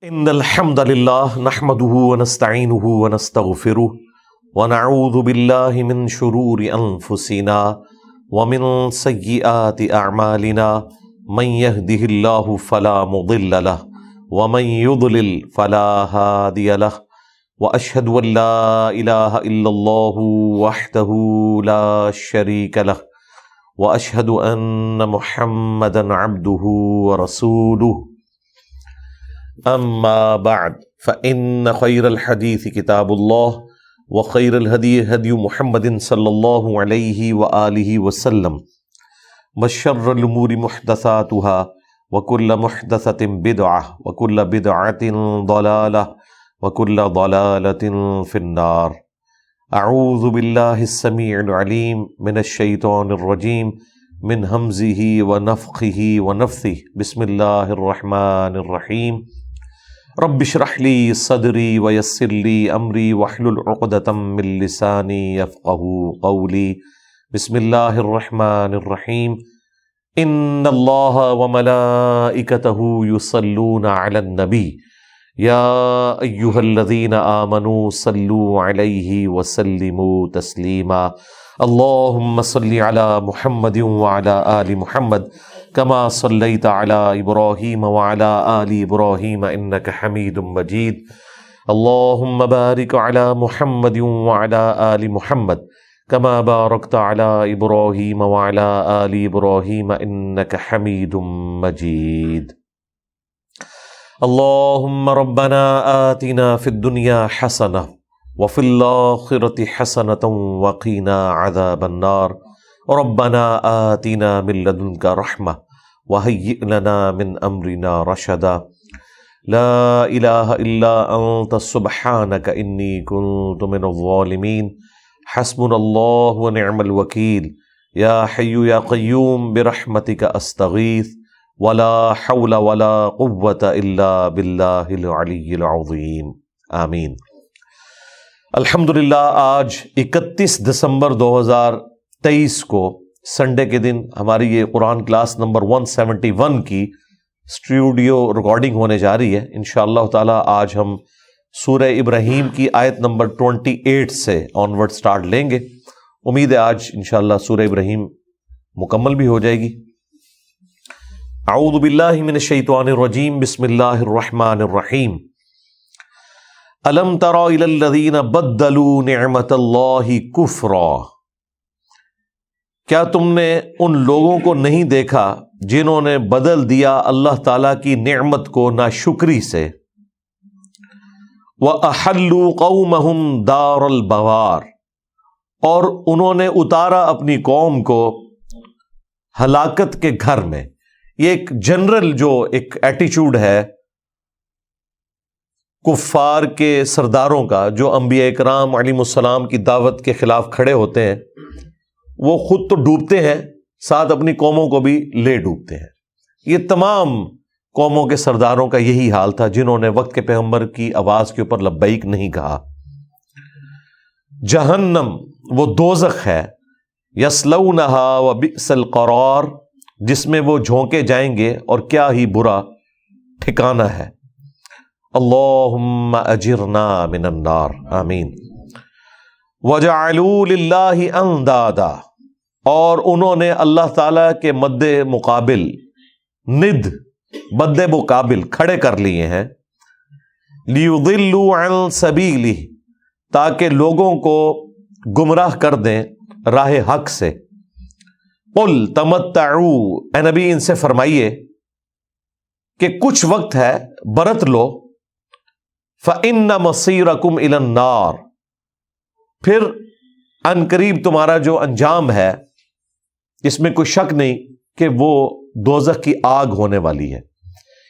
ان الحمد للہ نحمده ونستعینه ونستغفره ونعوذ باللہ من شرور انفسنا ومن سیئات اعمالنا من يهده اللہ فلا مضل له ومن يضلل فلا هادی له واشهد ان لا الہ الا اللہ وحدہ لا شریک له واشهد ان محمدا عبدہ ورسولہ اما بعد فإن خير الحديث كتاب الله وخير الهدي هدي محمد صلى الله عليه وآله وسلم وشر الأمور محدثاتها وكل محدثة بدعة وكل بدعة ضلالة وكل ضلالة في النار. أعوذ بالله السميع العليم من الشيطان الرجيم من همزه ونفخه ونفثه. بسم الله الرحمن الرحيم. رب اشرح لي صدري ويسر لي امري واحلل عقدة من لساني يفقهوا قولي. بسم الله الرحمن الرحيم. ان الله وملائكته يصلون على النبي يا ايها الذين آمنوا صلوا عليه وسلموا تسليما. اللهم صل على محمد وعلى آل محمد كما صليت على إبراهيم وعلى آل إبراهيم إنك حميد مجيد. اللهم بارك على محمد وعلى آل محمد كما باركت على إبراهيم وعلى آل إبراهيم إنك حميد مجيد. اللهم ربنا آتنا في الدنيا حسنة وفي الآخرة حسنة وقنا عذاب النار. ربنا آتنا من لدنك رحمة وهيئ لنا من أمرنا رشدا. لا إله إلا أنت سبحانك إني كنت من الظالمين. حسبنا الله ونعم الوكيل. يا حي يا قيوم برحمتك أستغيث ولا حول ولا قوة إلا بالله العلي العظيم. آمین. الحمدللہ آج 31 دسمبر 2023 کو سنڈے کے دن ہماری یہ قرآن کلاس نمبر 171 کی اسٹوڈیو ریکارڈنگ ہونے جا رہی ہے. انشاءاللہ تعالی آج ہم سورہ ابراہیم کی آیت نمبر 28 سے آنورڈ سٹارٹ لیں گے. امید ہے آج انشاءاللہ سورہ ابراہیم مکمل بھی ہو جائے گی. اعوذ باللہ من الشیطان الرجیم. بسم اللہ الرحمن الرحیم. الم تر الی الذین بدلوا نعمت اللہ کفرا. کیا تم نے ان لوگوں کو نہیں دیکھا جنہوں نے بدل دیا اللہ تعالیٰ کی نعمت کو ناشکری سے. وَأَحَلُّوا قَوْمَهُمْ دَارَ الْبَوَارِ. اور انہوں نے اتارا اپنی قوم کو ہلاکت کے گھر میں. یہ ایک جنرل جو ایک ایٹیچیوڈ ہے کفار کے سرداروں کا، جو انبیاء اکرام علیہ السلام کی دعوت کے خلاف کھڑے ہوتے ہیں، وہ خود تو ڈوبتے ہیں ساتھ اپنی قوموں کو بھی لے ڈوبتے ہیں. یہ تمام قوموں کے سرداروں کا یہی حال تھا جنہوں نے وقت کے پیغمبر کی آواز کے اوپر لبیک نہیں کہا. جہنم وہ دوزخ ہے، یصلونہا وبئس القرار، جس میں وہ جھونکے جائیں گے اور کیا ہی برا ٹھکانہ ہے. اللہم اجرنا من النار. آمین. وجعلوا للہ اندادا. اور انہوں نے اللہ تعالیٰ کے مد مقابل مد مقابل کھڑے کر لیے ہیں. لیضلوا عن سبیلہ، تاکہ لوگوں کو گمراہ کر دیں راہ حق سے. قل تمتعوا، اے نبی ان سے فرمائیے کہ کچھ وقت ہے، برت لو. فإن مصیرکم الی النار، پھر ان قریب تمہارا جو انجام ہے اس میں کوئی شک نہیں کہ وہ دوزخ کی آگ ہونے والی ہے.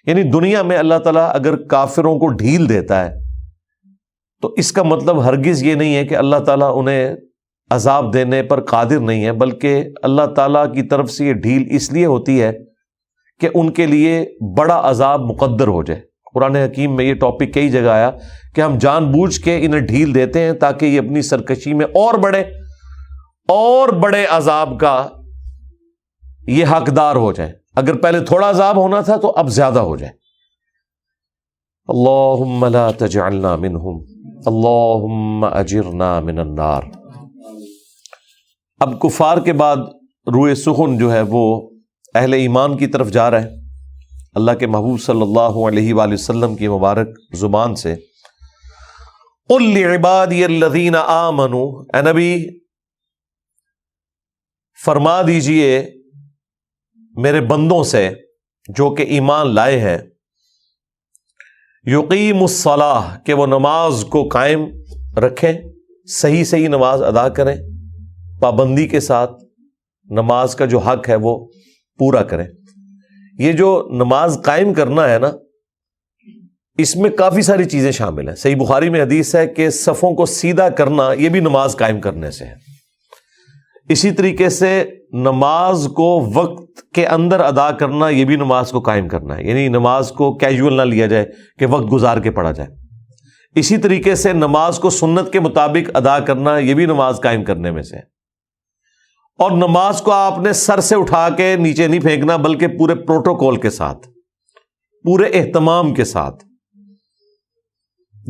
یعنی دنیا میں اللہ تعالیٰ اگر کافروں کو ڈھیل دیتا ہے تو اس کا مطلب ہرگز یہ نہیں ہے کہ اللہ تعالیٰ انہیں عذاب دینے پر قادر نہیں ہے، بلکہ اللہ تعالیٰ کی طرف سے یہ ڈھیل اس لیے ہوتی ہے کہ ان کے لیے بڑا عذاب مقدر ہو جائے. قرآن حکیم میں یہ ٹاپک کئی جگہ آیا کہ ہم جان بوجھ کے انہیں ڈھیل دیتے ہیں تاکہ یہ اپنی سرکشی میں اور بڑے عذاب کا یہ حقدار ہو جائیں. اگر پہلے تھوڑا عذاب ہونا تھا تو اب زیادہ ہو جائے. اللہم لا تجعلنا منہم اللہم اجرنا من النار۔ اب کفار کے بعد روئے سخن جو ہے وہ اہل ایمان کی طرف جا رہا ہے۔ اللہ کے محبوب صلی اللہ علیہ وآلہ وسلم کی مبارک زبان سے قل لعبادی الذین آمنوا، اے نبی فرما دیجئے میرے بندوں سے جو کہ ایمان لائے ہیں، یقیم الصلاۃ، کہ وہ نماز کو قائم رکھیں، صحیح نماز ادا کریں، پابندی کے ساتھ نماز کا جو حق ہے وہ پورا کریں۔ یہ جو نماز قائم کرنا ہے نا، اس میں کافی ساری چیزیں شامل ہیں۔ صحیح بخاری میں حدیث ہے کہ صفوں کو سیدھا کرنا یہ بھی نماز قائم کرنے سے ہے۔ اسی طریقے سے نماز کو وقت کے اندر ادا کرنا یہ بھی نماز کو قائم کرنا ہے، یعنی نماز کو کیجول نہ لیا جائے کہ وقت گزار کے پڑھا جائے۔ اسی طریقے سے نماز کو سنت کے مطابق ادا کرنا یہ بھی نماز قائم کرنے میں سے ہے۔ اور نماز کو آپ نے سر سے اٹھا کے نیچے نہیں پھینکنا، بلکہ پورے پروٹوکول کے ساتھ، پورے اہتمام کے ساتھ،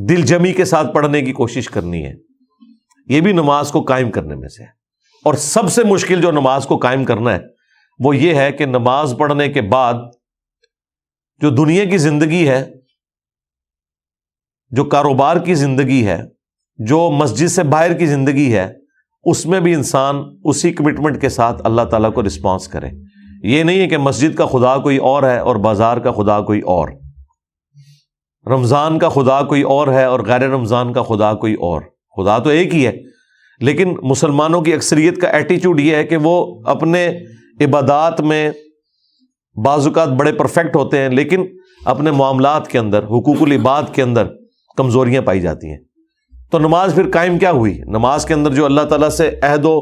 دل جمی کے ساتھ پڑھنے کی کوشش کرنی ہے۔ یہ بھی نماز کو قائم کرنے میں سے ہے۔ اور سب سے مشکل جو نماز کو قائم کرنا ہے وہ یہ ہے کہ نماز پڑھنے کے بعد جو دنیا کی زندگی ہے، جو کاروبار کی زندگی ہے، جو مسجد سے باہر کی زندگی ہے، اس میں بھی انسان اسی کمٹمنٹ کے ساتھ اللہ تعالیٰ کو رسپانس کرے۔ یہ نہیں ہے کہ مسجد کا خدا کوئی اور ہے اور بازار کا خدا کوئی اور، رمضان کا خدا کوئی اور ہے اور غیر رمضان کا خدا کوئی اور۔ خدا تو ایک ہی ہے، لیکن مسلمانوں کی اکثریت کا ایٹیچیوڈ یہ ہے کہ وہ اپنے عبادات میں بعض اوقات بڑے پرفیکٹ ہوتے ہیں، لیکن اپنے معاملات کے اندر، حقوق العباد کے اندر کمزوریاں پائی جاتی ہیں۔ تو نماز پھر قائم کیا ہوئی؟ نماز کے اندر جو اللہ تعالیٰ سے عہد و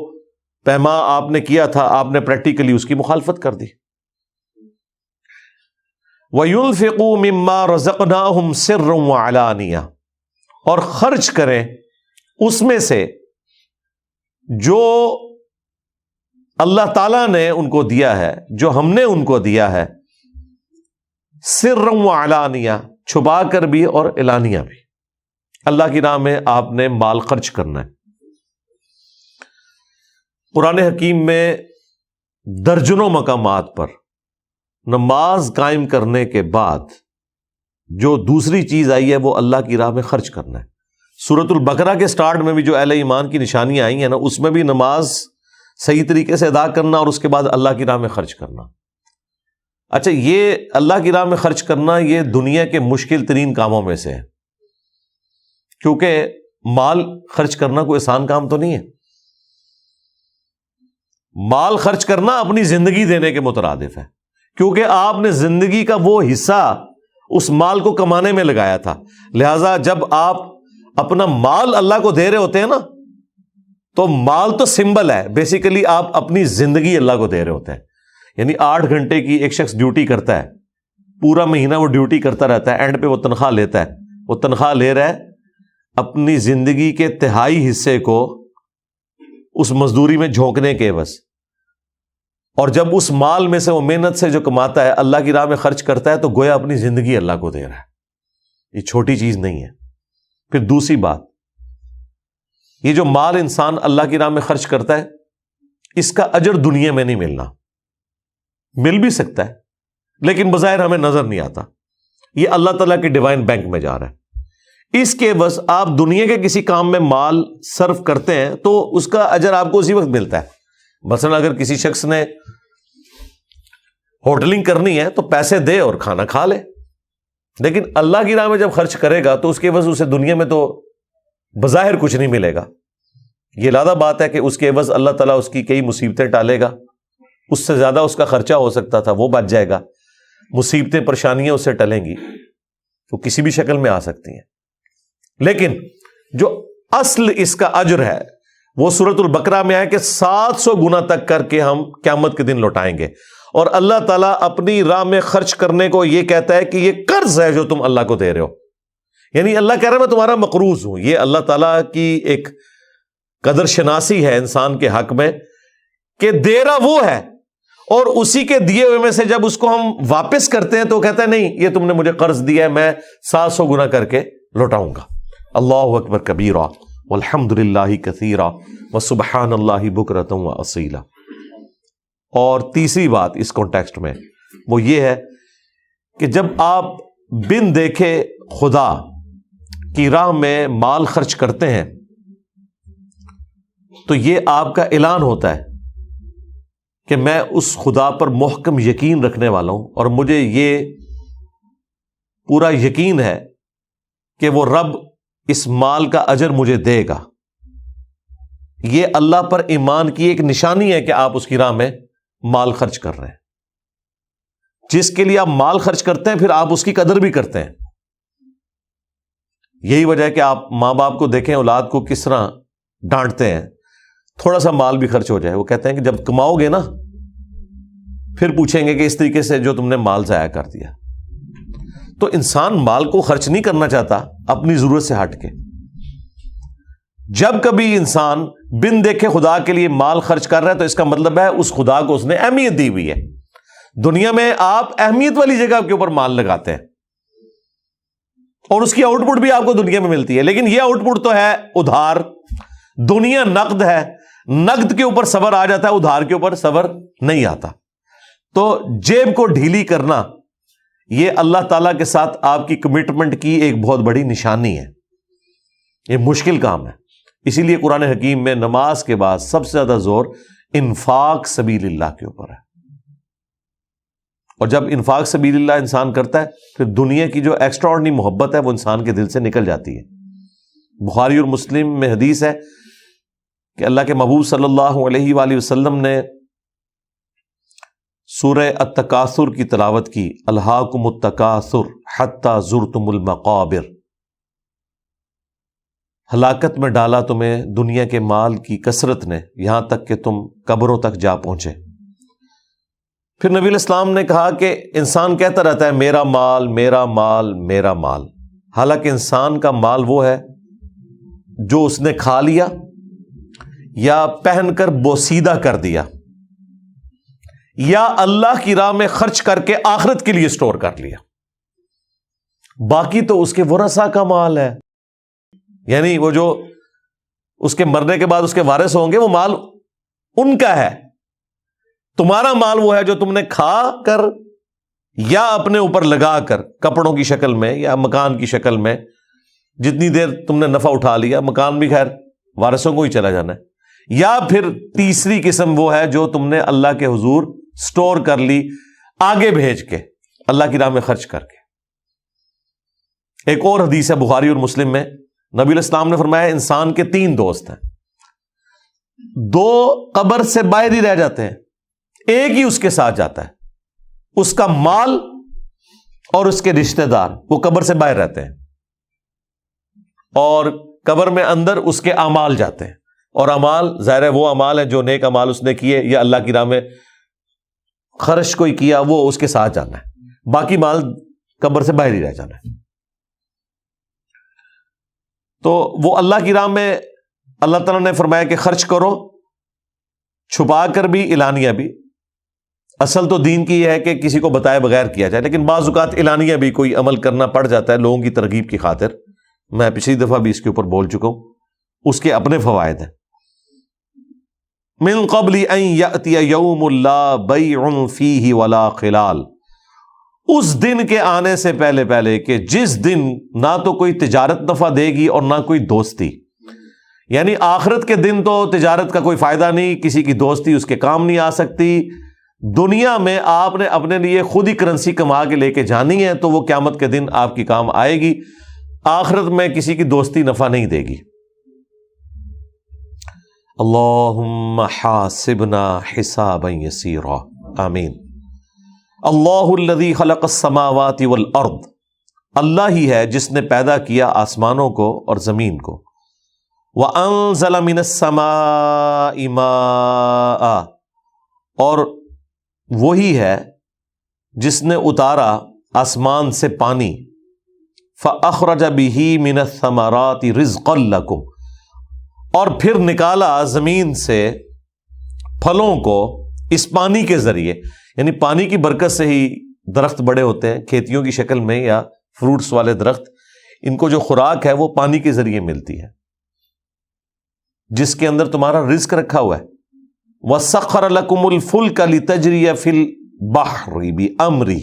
پیما آپ نے کیا تھا، آپ نے پریکٹیکلی اس کی مخالفت کر دی۔ وَيُنْفِقُوا مِمَّا رَزَقْنَاهُمْ سِرًّا وَعَلَانِيَةً، اور خرچ کریں اس میں سے جو اللہ تعالیٰ نے ان کو دیا ہے، جو ہم نے ان کو دیا ہے، سِرًّا وَعَلَانِيَةً، چھپا کر بھی اور اعلانیہ بھی۔ اللہ کی راہ میں آپ نے مال خرچ کرنا ہے۔ قرآن حکیم میں درجنوں مقامات پر نماز قائم کرنے کے بعد جو دوسری چیز آئی ہے وہ اللہ کی راہ میں خرچ کرنا ہے۔ سورۃ البقرہ کے سٹارٹ میں بھی جو اہل ایمان کی نشانیاں آئی ہیں نا، اس میں بھی نماز صحیح طریقے سے ادا کرنا اور اس کے بعد اللہ کی راہ میں خرچ کرنا۔ اچھا، یہ اللہ کی راہ میں خرچ کرنا یہ دنیا کے مشکل ترین کاموں میں سے ہے، کیونکہ مال خرچ کرنا کوئی آسان کام تو نہیں ہے۔ مال خرچ کرنا اپنی زندگی دینے کے مترادف ہے، کیونکہ آپ نے زندگی کا وہ حصہ اس مال کو کمانے میں لگایا تھا۔ لہذا جب آپ اپنا مال اللہ کو دے رہے ہوتے ہیں نا، تو مال تو سمبل ہے، بیسیکلی آپ اپنی زندگی اللہ کو دے رہے ہوتے ہیں۔ یعنی 8 گھنٹے کی ایک شخص ڈیوٹی کرتا ہے، پورا مہینہ وہ ڈیوٹی کرتا رہتا ہے، اینڈ پہ وہ تنخواہ لیتا ہے۔ وہ تنخواہ لے رہا ہے اپنی زندگی کے تہائی حصے کو اس مزدوری میں جھونکنے کے عوض، اور جب اس مال میں سے وہ محنت سے جو کماتا ہے اللہ کی راہ میں خرچ کرتا ہے تو گویا اپنی زندگی اللہ کو دے رہا ہے۔ یہ چھوٹی چیز نہیں ہے۔ پھر دوسری بات، یہ جو مال انسان اللہ کی راہ میں خرچ کرتا ہے، اس کا اجر دنیا میں نہیں ملنا، مل بھی سکتا ہے لیکن بظاہر ہمیں نظر نہیں آتا۔ یہ اللہ تعالیٰ کے ڈیوائن بینک میں جا رہا ہے۔ اس کے بس آپ دنیا کے کسی کام میں مال صرف کرتے ہیں تو اس کا اجر آپ کو اسی وقت ملتا ہے۔ مثلا اگر کسی شخص نے ہوٹلنگ کرنی ہے تو پیسے دے اور کھانا کھا لے، لیکن اللہ کی راہ میں جب خرچ کرے گا تو اس کے عوض اسے دنیا میں تو بظاہر کچھ نہیں ملے گا۔ یہ لادہ بات ہے کہ اس کے عوض اللہ تعالیٰ اس کی کئی مصیبتیں ٹالے گا، اس سے زیادہ اس کا خرچہ ہو سکتا تھا وہ بچ جائے گا، مصیبتیں پریشانیاں اس سے ٹلیں گی، تو کسی بھی شکل میں آ سکتی ہیں۔ لیکن جو اصل اس کا اجر ہے وہ سورۃ البقرہ میں ہے کہ 700 گنا تک کر کے ہم قیامت کے دن لوٹائیں گے۔ اور اللہ تعالیٰ اپنی راہ میں خرچ کرنے کو یہ کہتا ہے کہ یہ قرض ہے جو تم اللہ کو دے رہے ہو، یعنی اللہ کہہ رہا ہے میں تمہارا مقروض ہوں۔ یہ اللہ تعالیٰ کی ایک قدر شناسی ہے انسان کے حق میں کہ دے رہا وہ ہے اور اسی کے دیے ہوئے میں سے جب اس کو ہم واپس کرتے ہیں تو کہتا ہے نہیں یہ تم نے مجھے قرض دیا ہے، میں 700 گنا کر کے لوٹاؤں گا۔ اللہ اکبر کبیرہ والحمد للہ کثیرہ وسبحان اللہ بکرۃ واصیلا۔ اور تیسری بات اس کانٹیکسٹ میں وہ یہ ہے کہ جب آپ بن دیکھے خدا کی راہ میں مال خرچ کرتے ہیں تو یہ آپ کا اعلان ہوتا ہے کہ میں اس خدا پر محکم یقین رکھنے والا ہوں، اور مجھے یہ پورا یقین ہے کہ وہ رب اس مال کا اجر مجھے دے گا۔ یہ اللہ پر ایمان کی ایک نشانی ہے کہ آپ اس کی راہ میں مال خرچ کر رہے ہیں۔ جس کے لیے آپ مال خرچ کرتے ہیں پھر آپ اس کی قدر بھی کرتے ہیں۔ یہی وجہ ہے کہ آپ ماں باپ کو دیکھیں اولاد کو کس طرح ڈانٹتے ہیں، تھوڑا سا مال بھی خرچ ہو جائے وہ کہتے ہیں کہ جب کماؤ گے نا پھر پوچھیں گے کہ اس طریقے سے جو تم نے مال ضائع کر دیا۔ تو انسان مال کو خرچ نہیں کرنا چاہتا اپنی ضرورت سے ہٹ کے۔ جب کبھی انسان بن دیکھے خدا کے لیے مال خرچ کر رہا ہے تو اس کا مطلب ہے اس خدا کو اس نے اہمیت دی ہوئی ہے۔ دنیا میں آپ اہمیت والی جگہ کے اوپر مال لگاتے ہیں اور اس کی آؤٹ پٹ بھی آپ کو دنیا میں ملتی ہے، لیکن یہ آؤٹ پٹ تو ہے ادھار۔ دنیا نقد ہے، نقد کے اوپر صبر آ جاتا ہے، ادھار کے اوپر صبر نہیں آتا۔ تو جیب کو ڈھیلی کرنا یہ اللہ تعالیٰ کے ساتھ آپ کی کمٹمنٹ کی ایک بہت بڑی نشانی ہے۔ یہ مشکل کام ہے، اسی لیے قرآن حکیم میں نماز کے بعد سب سے زیادہ زور انفاق سبیل اللہ کے اوپر ہے۔ اور جب انفاق سبیل اللہ انسان کرتا ہے پھر دنیا کی جو ایکسٹرا آرڈنری محبت ہے وہ انسان کے دل سے نکل جاتی ہے۔ بخاری اور مسلم میں حدیث ہے کہ اللہ کے محبوب صلی اللہ علیہ وآلہ وسلم نے سورہ التکاثر کی تلاوت کی، الہاکم التکاثر حتی زرتم المقابر، ہلاکت میں ڈالا تمہیں دنیا کے مال کی کثرت نے یہاں تک کہ تم قبروں تک جا پہنچے۔ پھر نبی علیہ السلام نے کہا کہ انسان کہتا رہتا ہے میرا مال میرا مال میرا مال، حالانکہ انسان کا مال وہ ہے جو اس نے کھا لیا یا پہن کر بوسیدہ کر دیا یا اللہ کی راہ میں خرچ کر کے آخرت کے لیے سٹور کر لیا۔ باقی تو اس کے ورثہ کا مال ہے، یعنی وہ جو اس کے مرنے کے بعد اس کے وارث ہوں گے وہ مال ان کا ہے۔ تمہارا مال وہ ہے جو تم نے کھا کر یا اپنے اوپر لگا کر کپڑوں کی شکل میں یا مکان کی شکل میں جتنی دیر تم نے نفع اٹھا لیا، مکان بھی خیر وارثوں کو ہی چلا جانا ہے، یا پھر تیسری قسم وہ ہے جو تم نے اللہ کے حضور سٹور کر لی آگے بھیج کے، اللہ کی راہ میں خرچ کر کے۔ ایک اور حدیث ہے بخاری اور مسلم میں، نبی علیہ السلام نے فرمایا انسان کے 3 دوست ہیں، 2 قبر سے باہر ہی رہ جاتے ہیں، ایک ہی اس کے ساتھ جاتا ہے، اس کا مال اور اس کے رشتہ دار وہ قبر سے باہر رہتے ہیں، اور قبر میں اندر اس کے اعمال جاتے ہیں، اور اعمال ظاہر ہے وہ اعمال ہیں جو نیک اعمال اس نے کیے یا اللہ کی راہ میں خرچ کوئی کیا وہ اس کے ساتھ جانا ہے، باقی مال قبر سے باہر ہی رہ جانا ہے۔ تو وہ اللہ کی راہ میں اللہ تعالیٰ نے فرمایا کہ خرچ کرو، چھپا کر بھی اعلانیہ بھی۔ اصل تو دین کی یہ ہے کہ کسی کو بتائے بغیر کیا جائے، لیکن بعض اوقات اعلانیہ بھی کوئی عمل کرنا پڑ جاتا ہے لوگوں کی ترغیب کی خاطر۔ میں پچھلی دفعہ بھی اس کے اوپر بول چکا ہوں، اس کے اپنے فوائد ہیں۔ من قبل ان یأتی یوم لا بیع فیہ ولا خلال، اس دن کے آنے سے پہلے پہلے کہ جس دن نہ تو کوئی تجارت نفع دے گی اور نہ کوئی دوستی، یعنی آخرت کے دن تو تجارت کا کوئی فائدہ نہیں، کسی کی دوستی اس کے کام نہیں آ سکتی۔ دنیا میں آپ نے اپنے لیے خود ہی کرنسی کما کے لے کے جانی ہے تو وہ قیامت کے دن آپ کی کام آئے گی، آخرت میں کسی کی دوستی نفع نہیں دے گی۔ اللہم حاسبنا حسابا یسیرا، آمین۔ اللہ الذی خلق السماوات والارض، اللہ ہی ہے جس نے پیدا کیا آسمانوں کو اور زمین کو۔ وانزل من السماء ماء، اور وہی ہے جس نے اتارا آسمان سے پانی۔ فاخرج به من الثمرات رزقا لکم، اور پھر نکالا زمین سے پھلوں کو اس پانی کے ذریعے، یعنی پانی کی برکت سے ہی درخت بڑے ہوتے ہیں، کھیتیوں کی شکل میں یا فروٹس والے درخت، ان کو جو خوراک ہے وہ پانی کے ذریعے ملتی ہے، جس کے اندر تمہارا رزق رکھا ہوا ہے۔ وَسَخَّرَ لَكُمُ الْفُلْكَ لِتَجْرِيَ فِي الْبَحْرِ بِأَمْرِهِ،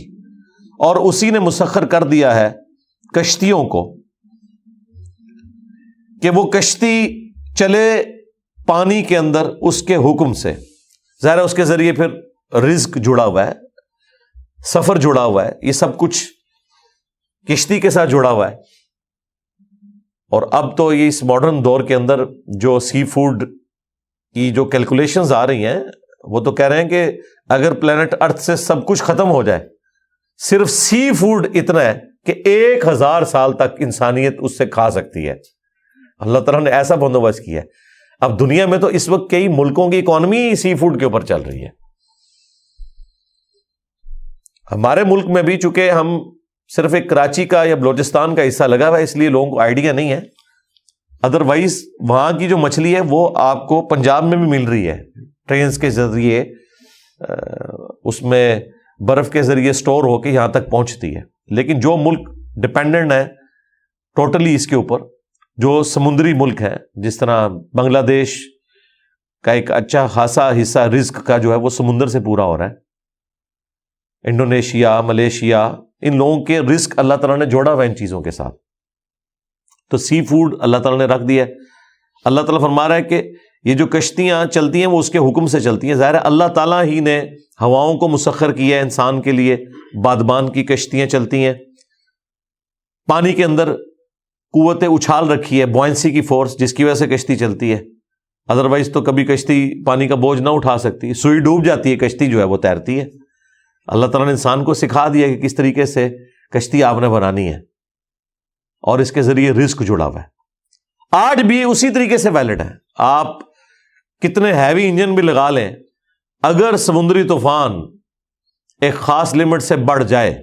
اور اسی نے مسخر کر دیا ہے کشتیوں کو کہ وہ کشتی چلے پانی کے اندر اس کے حکم سے۔ ظاہر ہے اس کے ذریعے پھر رزق جڑا ہوا ہے، سفر جڑا ہوا ہے، یہ سب کچھ کشتی کے ساتھ جڑا ہوا ہے۔ اور اب تو یہ اس ماڈرن دور کے اندر جو سی فوڈ کی جو کیلکولیشنز آ رہی ہیں، وہ تو کہہ رہے ہیں کہ اگر پلانٹ ارتھ سے سب کچھ ختم ہو جائے، صرف سی فوڈ اتنا ہے کہ 1000 سال تک انسانیت اس سے کھا سکتی ہے۔ اللہ تعالیٰ نے ایسا بندوبست کیا ہے۔ اب دنیا میں تو اس وقت کئی ملکوں کی اکانومی سی فوڈ کے اوپر چل رہی ہے۔ ہمارے ملک میں بھی چونکہ ہم صرف ایک کراچی کا یا بلوچستان کا حصہ لگا ہوا ہے، اس لیے لوگوں کو آئیڈیا نہیں ہے، ادروائز وہاں کی جو مچھلی ہے وہ آپ کو پنجاب میں بھی مل رہی ہے، ٹرینز کے ذریعے اس میں برف کے ذریعے سٹور ہو کے یہاں تک پہنچتی ہے۔ لیکن جو ملک ڈپینڈنٹ ہے ٹوٹلی اس کے اوپر، جو سمندری ملک ہیں، جس طرح بنگلہ دیش کا ایک اچھا خاصا حصہ رزق کا جو ہے وہ سمندر سے پورا ہو رہا ہے، انڈونیشیا، ملیشیا، ان لوگوں کے رزق اللہ تعالیٰ نے جوڑا ہوا ان چیزوں کے ساتھ۔ تو سی فوڈ اللہ تعالیٰ نے رکھ دیا ہے۔ اللہ تعالیٰ فرما رہا ہے کہ یہ جو کشتیاں چلتی ہیں وہ اس کے حکم سے چلتی ہیں۔ ظاہر ہے اللہ تعالیٰ ہی نے ہواؤں کو مسخر کیا ہے انسان کے لیے، بادبان کی کشتیاں چلتی ہیں، پانی کے اندر قوت اچھال رکھی ہے، بوئنسی کی فورس، جس کی وجہ سے کشتی چلتی ہے۔ ادروائز تو کبھی کشتی پانی کا بوجھ نہ اٹھا سکتی، سوئی ڈوب جاتی ہے، کشتی جو ہے وہ تیرتی ہے۔ اللہ تعالیٰ نے انسان کو سکھا دیا کہ کس طریقے سے کشتی آپ نے بنانی ہے، اور اس کے ذریعے رزق جڑا ہوا ہے۔ آج بھی اسی طریقے سے ویلڈ ہے۔ آپ کتنے ہیوی انجن بھی لگا لیں، اگر سمندری طوفان ایک خاص لمٹ سے بڑھ جائے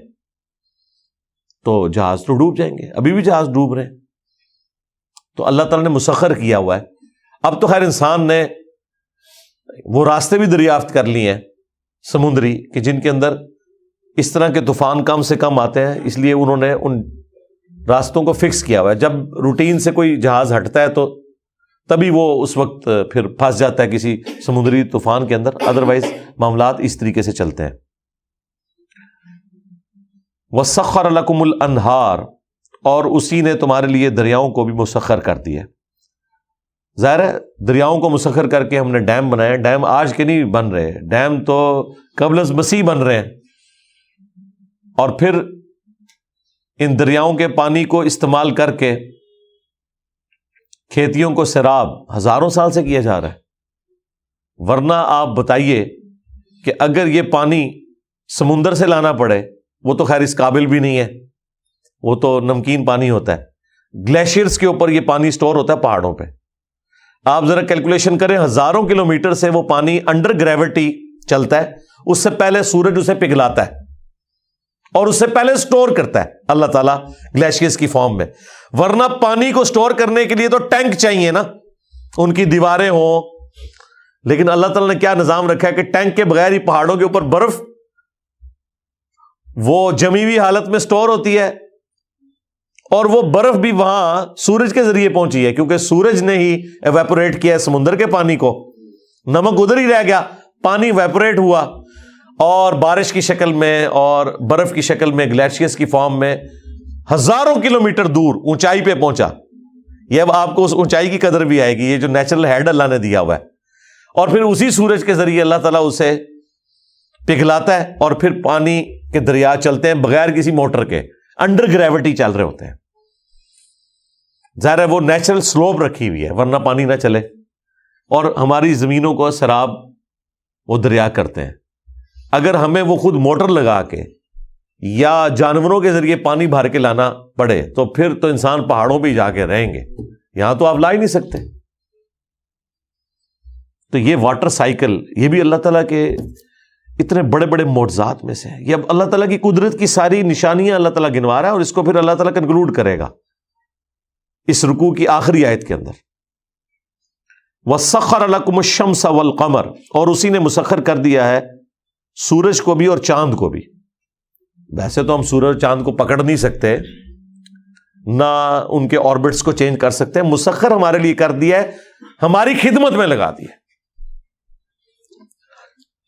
تو جہاز تو ڈوب جائیں گے، ابھی بھی جہاز ڈوب رہے ہیں۔ تو اللہ تعالیٰ نے مسخر کیا ہوا ہے۔ اب تو خیر انسان نے وہ راستے بھی دریافت کر لیے ہیں سمندری کہ جن کے اندر اس طرح کے طوفان کم سے کم آتے ہیں، اس لیے انہوں نے ان راستوں کو فکس کیا ہوا ہے۔ جب روٹین سے کوئی جہاز ہٹتا ہے تو تبھی وہ اس وقت پھر پھنس جاتا ہے کسی سمندری طوفان کے اندر، ادروائز معاملات اس طریقے سے چلتے ہیں۔ وَسَخَّرَ لَكُمُ الْأَنْهَارَ، اور اسی نے تمہارے لیے دریاؤں کو بھی مسخر کر دیا۔ ظاہر ہے دریاؤں کو مسخر کر کے ہم نے ڈیم بنائے۔ ڈیم آج کے نہیں بن رہے، ڈیم تو قبل از مسیح بن رہے ہیں، اور پھر ان دریاؤں کے پانی کو استعمال کر کے کھیتیوں کو سیراب ہزاروں سال سے کیا جا رہا ہے۔ ورنہ آپ بتائیے کہ اگر یہ پانی سمندر سے لانا پڑے، وہ تو خیر اس قابل بھی نہیں ہے، وہ تو نمکین پانی ہوتا ہے۔ گلیشیئرز کے اوپر یہ پانی سٹور ہوتا ہے پہاڑوں پہ۔ آپ ذرا کیلکولیشن کریں، ہزاروں کلومیٹر سے وہ پانی انڈر گریوٹی چلتا ہے، اس سے پہلے سورج اسے پگھلاتا ہے اور اس سے پہلے سٹور کرتا ہے اللہ تعالیٰ گلیشیئرز کی فارم میں۔ ورنہ پانی کو سٹور کرنے کے لیے تو ٹینک چاہیے نا، ان کی دیواریں ہوں، لیکن اللہ تعالیٰ نے کیا نظام رکھا ہے کہ ٹینک کے بغیر ہی پہاڑوں کے اوپر برف وہ جمی ہوئی حالت میں سٹور ہوتی ہے، اور وہ برف بھی وہاں سورج کے ذریعے پہنچی ہے، کیونکہ سورج نے ہی ایویپوریٹ کیا ہے سمندر کے پانی کو، نمک ادھر ہی رہ گیا، پانی ایویپوریٹ ہوا اور بارش کی شکل میں اور برف کی شکل میں گلیشیئرز کی فارم میں ہزاروں کلومیٹر دور اونچائی پہ پہنچا۔ یہ اب آپ کو اس اونچائی کی قدر بھی آئے گی، یہ جو نیچرل ہیڈ اللہ نے دیا ہوا ہے، اور پھر اسی سورج کے ذریعے اللہ تعالیٰ اسے پگھلاتا ہے، اور پھر پانی کے دریا چلتے ہیں بغیر کسی موٹر کے، انڈر گریوٹی چل رہے ہوتے ہیں۔ ظاہر ہے وہ نیچرل سلوپ رکھی ہوئی ہے، ورنہ پانی نہ چلے، اور ہماری زمینوں کو سیراب وہ دریا کرتے ہیں۔ اگر ہمیں وہ خود موٹر لگا کے یا جانوروں کے ذریعے پانی بھر کے لانا پڑے تو پھر تو انسان پہاڑوں پہ جا کے رہیں گے، یہاں تو آپ لا ہی نہیں سکتے۔ تو یہ واٹر سائیکل، یہ بھی اللہ تعالیٰ کے اتنے بڑے بڑے معجزات میں سے ہے۔ یہ اب اللہ تعالیٰ کی قدرت کی ساری نشانیاں اللہ تعالیٰ گنوا رہا ہے، اور اس کو پھر اللہ تعالیٰ کنکلوڈ کرے گا اس رکوع کی آخری آیت کے اندر۔ وَسَخَّرَ لَكُمُ الشَّمْسَ وَالْقَمَرَ، اور اسی نے مسخر کر دیا ہے سورج کو بھی اور چاند کو بھی. ویسے تو ہم سورج چاند کو پکڑ نہیں سکتے، نہ ان کے آربٹس کو چینج کر سکتے ہیں. مسخر ہمارے لیے کر دیا ہے، ہماری خدمت میں لگا دیا.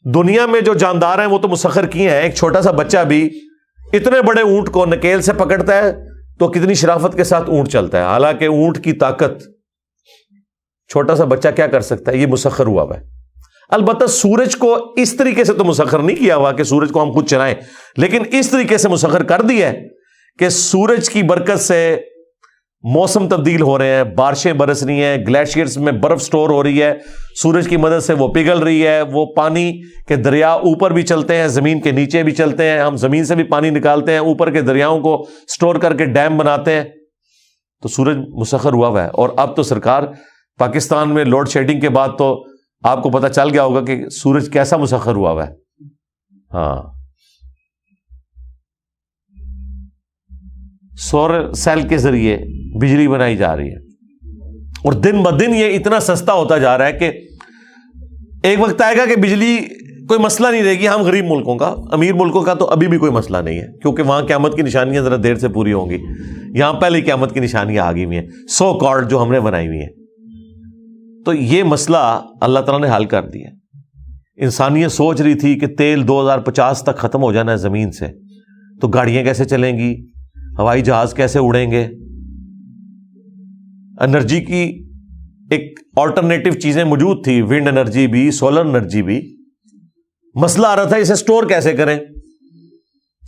دنیا میں جو جاندار ہیں وہ تو مسخر کیے ہیں. ایک چھوٹا سا بچہ بھی اتنے بڑے اونٹ کو نکیل سے پکڑتا ہے تو کتنی شرافت کے ساتھ اونٹ چلتا ہے، حالانکہ اونٹ کی طاقت چھوٹا سا بچہ کیا کر سکتا ہے؟ یہ مسخر ہوا ہے. البتہ سورج کو اس طریقے سے تو مسخر نہیں کیا ہوا کہ سورج کو ہم خود چلائیں، لیکن اس طریقے سے مسخر کر دیا ہے کہ سورج کی برکت سے موسم تبدیل ہو رہے ہیں، بارشیں برس رہی ہیں، گلیشیئرز میں برف سٹور ہو رہی ہے، سورج کی مدد سے وہ پگھل رہی ہے. وہ پانی کے دریا اوپر بھی چلتے ہیں، زمین کے نیچے بھی چلتے ہیں. ہم زمین سے بھی پانی نکالتے ہیں، اوپر کے دریاؤں کو سٹور کر کے ڈیم بناتے ہیں. تو سورج مسخر ہوا ہے. اور اب تو سرکار پاکستان میں لوڈ شیڈنگ کے بعد تو آپ کو پتہ چل گیا ہوگا کہ سورج کیسا مسخر ہوا ہے. ہاں، سولر سیل کے ذریعے بجلی بنائی جا رہی ہے، اور دن بدن یہ اتنا سستا ہوتا جا رہا ہے کہ ایک وقت آئے گا کہ بجلی کوئی مسئلہ نہیں رہے گی. ہم غریب ملکوں کا، امیر ملکوں کا تو ابھی بھی کوئی مسئلہ نہیں ہے، کیونکہ وہاں قیامت کی نشانیاں ذرا دیر سے پوری ہوں گی. یہاں پہلے قیامت کی نشانیاں آ گئی ہوئی ہیں، سو کارڈ جو ہم نے بنائی ہوئی ہیں. تو یہ مسئلہ اللہ تعالیٰ نے حل کر دیا. انسانیت سوچ رہی تھی کہ تیل 2050 تک ختم ہو جانا ہے زمین سے، تو گاڑیاں کیسے چلیں گی، ہوائی جہاز کیسے اڑیں گے. انرجی کی ایک آلٹرنیٹو چیزیں موجود تھی، ونڈ انرجی بھی، سولر انرجی بھی. مسئلہ آ رہا تھا اسے سٹور کیسے کریں.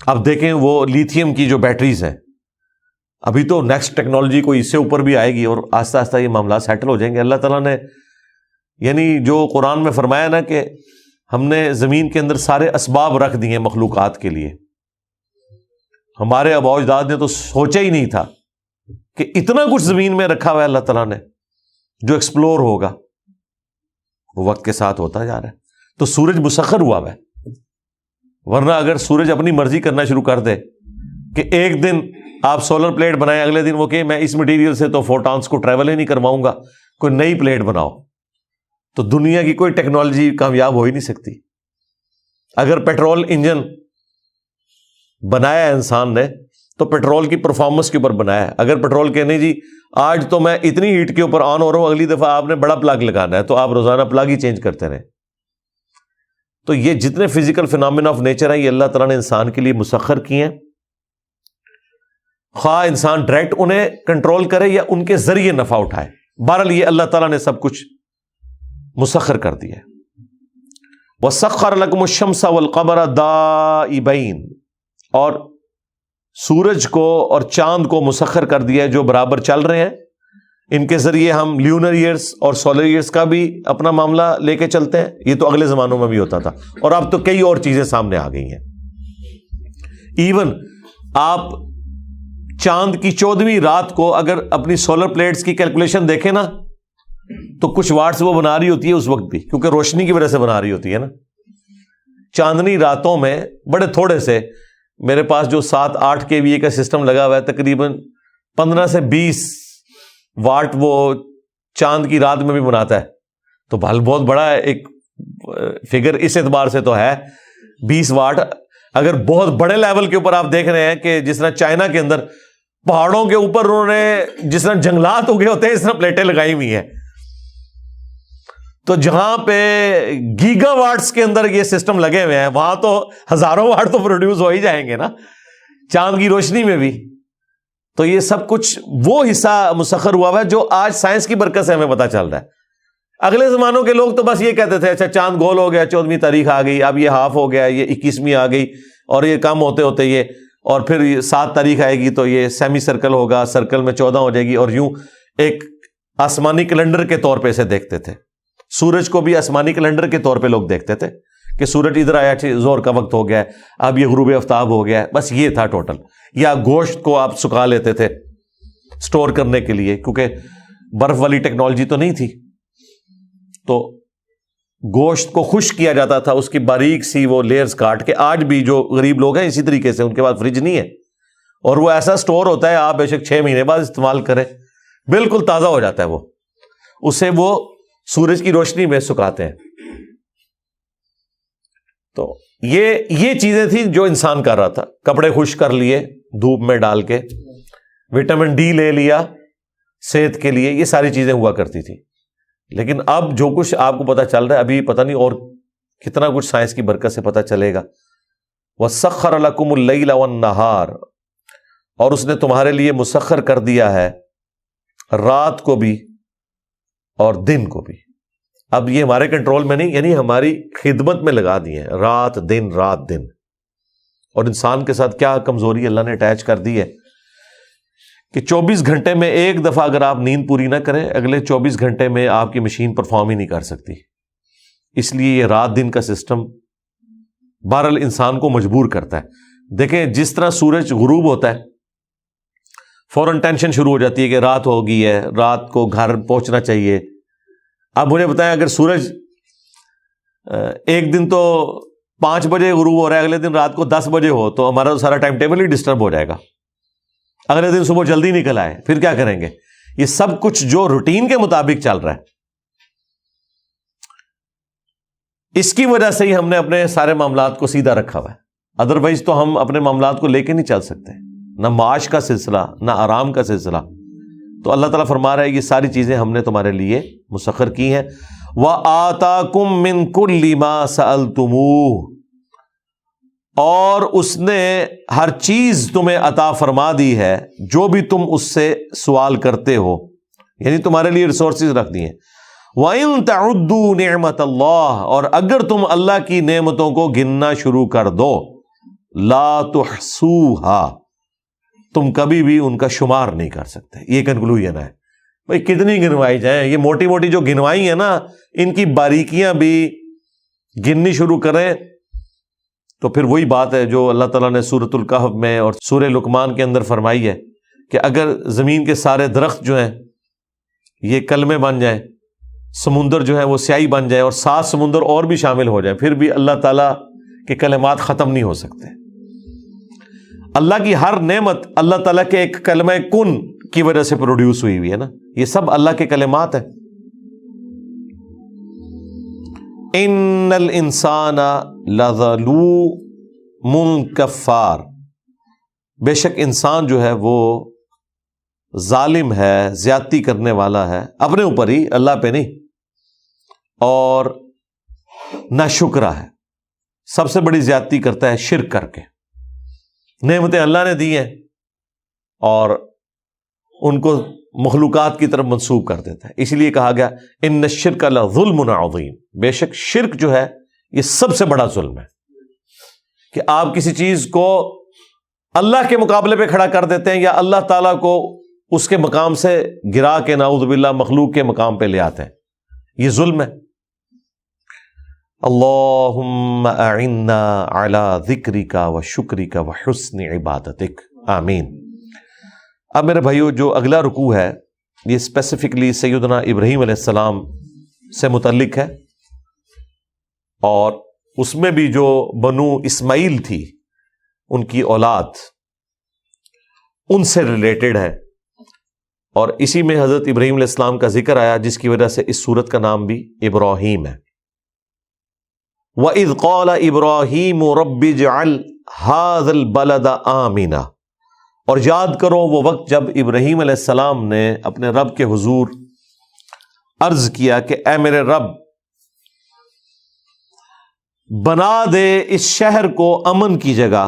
اب دیکھیں وہ لیتھیم کی جو بیٹریز ہیں، ابھی تو نیکسٹ ٹیکنالوجی کوئی اس سے اوپر بھی آئے گی اور آہستہ آہستہ یہ معاملات سیٹل ہو جائیں گے. اللہ تعالیٰ نے یعنی جو قرآن میں فرمایا نا کہ ہم نے زمین کے اندر سارے اسباب رکھ دیے ہیں مخلوقات کے لیے. ہمارے آباء و اجداد نے تو سوچا ہی نہیں تھا کہ اتنا کچھ زمین میں رکھا ہوا ہے اللہ تعالیٰ نے جو ایکسپلور ہوگا. وہ وقت کے ساتھ ہوتا جا رہا ہے. تو سورج مسخر ہوا ہے. ورنہ اگر سورج اپنی مرضی کرنا شروع کر دے کہ ایک دن آپ سولر پلیٹ بنائیں، اگلے دن وہ کہ میں اس مٹیریل سے تو فوٹونز کو ٹریول ہی نہیں کرواؤں گا، کوئی نئی پلیٹ بناؤ، تو دنیا کی کوئی ٹیکنالوجی کامیاب ہو ہی نہیں سکتی. اگر پیٹرول انجن بنایا ہے انسان نے تو پیٹرول کی پرفارمنس کے اوپر بنایا ہے. اگر پیٹرول کہنے جی آج تو میں اتنی ہیٹ کے اوپر آن ہو رہا ہوں، اگلی دفعہ آپ نے بڑا پلگ لگانا ہے، تو آپ روزانہ پلگ ہی چینج کرتے رہیں. تو یہ جتنے فزیکل فینامنا آف نیچر ہیں یہ اللہ تعالیٰ نے انسان کے لیے مسخر کیے ہیں. خواہ انسان ڈائریکٹ انہیں کنٹرول کرے یا ان کے ذریعے نفع اٹھائے، بہرحال یہ اللہ تعالیٰ نے سب کچھ مسخر کر دیا ہے. وَسَخَّرَ لَكُمُ الشَّمْسَ وَالْقَمَرَ دَائِبَيْنِ، اور سورج کو اور چاند کو مسخر کر دیا ہے جو برابر چل رہے ہیں. ان کے ذریعے ہم لیونر ایئرس اور سولر ایئرس کا بھی اپنا معاملہ لے کے چلتے ہیں. یہ تو اگلے زمانوں میں بھی ہوتا تھا، اور اب تو کئی اور چیزیں سامنے آ گئی ہیں. ایون آپ چاند کی 14ویں رات کو اگر اپنی سولر پلیٹس کی کیلکولیشن دیکھیں نا تو کچھ واٹس وہ بنا رہی ہوتی ہے اس وقت بھی، کیونکہ روشنی کی وجہ سے بنا رہی ہوتی ہے نا. چاندنی راتوں میں بڑے تھوڑے سے، میرے پاس جو 7-8 kVA کا سسٹم لگا ہوا ہے، تقریباً 15 سے 20 واٹ وہ چاند کی رات میں بھی بناتا ہے. تو بہت بڑا ایک فگر اس اعتبار سے تو ہے 20 واٹ. اگر بہت بڑے لیول کے اوپر آپ دیکھ رہے ہیں کہ جس طرح چائنا کے اندر پہاڑوں کے اوپر انہوں نے جس طرح جنگلات اگے ہوتے ہیں اس طرح پلیٹیں لگائی ہوئی ہیں. تو جہاں پہ گیگا واٹس کے اندر یہ سسٹم لگے ہوئے ہیں وہاں تو ہزاروں واٹ تو پروڈیوس ہو ہی جائیں گے نا چاند کی روشنی میں بھی. تو یہ سب کچھ وہ حصہ مسخر ہوا ہے جو آج سائنس کی برکت سے ہمیں پتہ چل رہا ہے. اگلے زمانوں کے لوگ تو بس یہ کہتے تھے اچھا چاند گول ہو گیا، 14ویں تاریخ آ گئی، اب یہ ہاف ہو گیا، یہ 21ویں آ گئی، اور یہ کم ہوتے ہوتے یہ، اور پھر 7 تاریخ آئے گی تو یہ سیمی سرکل ہوگا، سرکل میں 14 ہو جائے گی، اور یوں ایک آسمانی کیلنڈر کے طور پہ اسے دیکھتے تھے. سورج کو بھی آسمانی کیلنڈر کے طور پہ لوگ دیکھتے تھے کہ سورج ادھر آیا، زور کا وقت ہو گیا ہے، اب یہ غروب آفتاب ہو گیا ہے، بس یہ تھا ٹوٹل. یا گوشت کو آپ سکھا لیتے تھے سٹور کرنے کے لیے، کیونکہ برف والی ٹیکنالوجی تو نہیں تھی، تو گوشت کو خشک کیا جاتا تھا، اس کی باریک سی وہ لیئرز کاٹ کے. آج بھی جو غریب لوگ ہیں اسی طریقے سے، ان کے پاس فریج نہیں ہے اور وہ ایسا سٹور ہوتا ہے، آپ بے شک 6 مہینے بعد استعمال کریں بالکل تازہ ہو جاتا ہے. وہ اسے وہ سورج کی روشنی میں سکھاتے ہیں. تو یہ چیزیں تھیں جو انسان کر رہا تھا. کپڑے خشک کر لیے دھوپ میں ڈال کے، وٹامن ڈی لے لیا صحت کے لیے، یہ ساری چیزیں ہوا کرتی تھی. لیکن اب جو کچھ آپ کو پتہ چل رہا ہے، ابھی پتہ نہیں اور کتنا کچھ سائنس کی برکت سے پتہ چلے گا. وَسَخَّرَ لَكُمُ اللَّيْلَ وَالنَّهَارَ، اور اس نے تمہارے لیے مسخر کر دیا ہے رات کو بھی اور دن کو بھی. اب یہ ہمارے کنٹرول میں نہیں، یعنی ہماری خدمت میں لگا دی ہیں، رات دن رات دن. اور انسان کے ساتھ کیا کمزوری اللہ نے اٹیچ کر دی ہے کہ 24 گھنٹے میں ایک دفعہ اگر آپ نیند پوری نہ کریں، اگلے 24 گھنٹے میں آپ کی مشین پرفارم ہی نہیں کر سکتی. اس لیے یہ رات دن کا سسٹم بہرحال انسان کو مجبور کرتا ہے. دیکھیں جس طرح سورج غروب ہوتا ہے فوراً ٹینشن شروع ہو جاتی ہے کہ رات ہو گئی ہے، رات کو گھر پہنچنا چاہیے. اب مجھے بتائیں اگر سورج ایک دن تو 5 بجے غروب ہو رہا ہے، اگلے دن رات کو 10 بجے ہو، تو ہمارا سارا ٹائم ٹیبل ہی ڈسٹرب ہو جائے گا. اگلے دن صبح جلدی نکل آئے، پھر کیا کریں گے؟ یہ سب کچھ جو روٹین کے مطابق چل رہا ہے، اس کی وجہ سے ہی ہم نے اپنے سارے معاملات کو سیدھا رکھا ہوا ہے. ادروائز تو ہم اپنے معاملات کو لے کے نہیں چل سکتے، نہ معاش کا سلسلہ نہ آرام کا سلسلہ. تو اللہ تعالیٰ فرما رہا ہے یہ ساری چیزیں ہم نے تمہارے لیے مسخر کی ہیں. وَآتَاكُم مِّن كُلِّ مَا سَأَلْتُمُوهُ، اور اس نے ہر چیز تمہیں عطا فرما دی ہے جو بھی تم اس سے سوال کرتے ہو، یعنی تمہارے لیے ریسورسز رکھ دی ہیں. وَإِن تَعُدُّوا نِعْمَتَ اللَّهِ، اور اگر تم اللہ کی نعمتوں کو گننا شروع کر دو، لَا تُحْصُوهَا، تم کبھی بھی ان کا شمار نہیں کر سکتے. یہ کنکلوژن ہے. بھائی کتنی گنوائی جائیں، یہ موٹی موٹی جو گنوائی ہیں نا، ان کی باریکیاں بھی گننی شروع کریں تو پھر وہی بات ہے جو اللہ تعالیٰ نے سورۃ الکہف میں اور سورہ لقمان کے اندر فرمائی ہے کہ اگر زمین کے سارے درخت جو ہیں یہ کلمے بن جائیں، سمندر جو ہے وہ سیاہی بن جائے اور 7 سمندر اور بھی شامل ہو جائیں، پھر بھی اللہ تعالیٰ کے کلمات ختم نہیں ہو سکتے. اللہ کی ہر نعمت اللہ تعالیٰ کے ایک کلمہ کن کی وجہ سے پروڈیوس ہوئی ہوئی ہے نا، یہ سب اللہ کے کلمات ہیں. ان الانسان لظلوم کفار، بے شک انسان جو ہے وہ ظالم ہے، زیادتی کرنے والا ہے، اپنے اوپر ہی، اللہ پہ نہیں، اور ناشکرا ہے. سب سے بڑی زیادتی کرتا ہے شرک کر کے. نعمتیں اللہ نے دی ہیں اور ان کو مخلوقات کی طرف منسوب کر دیتا ہے. اس لیے کہا گیا ان الشرک لظلم عظیم، بے شک شرک جو ہے یہ سب سے بڑا ظلم ہے کہ آپ کسی چیز کو اللہ کے مقابلے پہ کھڑا کر دیتے ہیں یا اللہ تعالیٰ کو اس کے مقام سے گرا کے نعوذ باللہ مخلوق کے مقام پہ لے آتے ہیں. یہ ظلم ہے. اللہم اعنا علی ذکرک و شکرک و حسن عبادتک، آمین. اب میرے بھائیو جو اگلا رکوع ہے یہ اسپیسیفکلی سیدنا ابراہیم علیہ السلام سے متعلق ہے، اور اس میں بھی جو بنو اسماعیل تھی ان کی اولاد ان سے ریلیٹڈ ہے، اور اسی میں حضرت ابراہیم علیہ السلام کا ذکر آیا جس کی وجہ سے اس سورت کا نام بھی ابراہیم ہے. وَإِذْ قَالَ إِبْرَاهِيمُ رَبِّ اجْعَلْ هَذَا الْبَلَدَ آمِنًا، اور یاد کرو وہ وقت جب ابراہیم علیہ السلام نے اپنے رب کے حضور عرض کیا کہ اے میرے رب بنا دے اس شہر کو امن کی جگہ،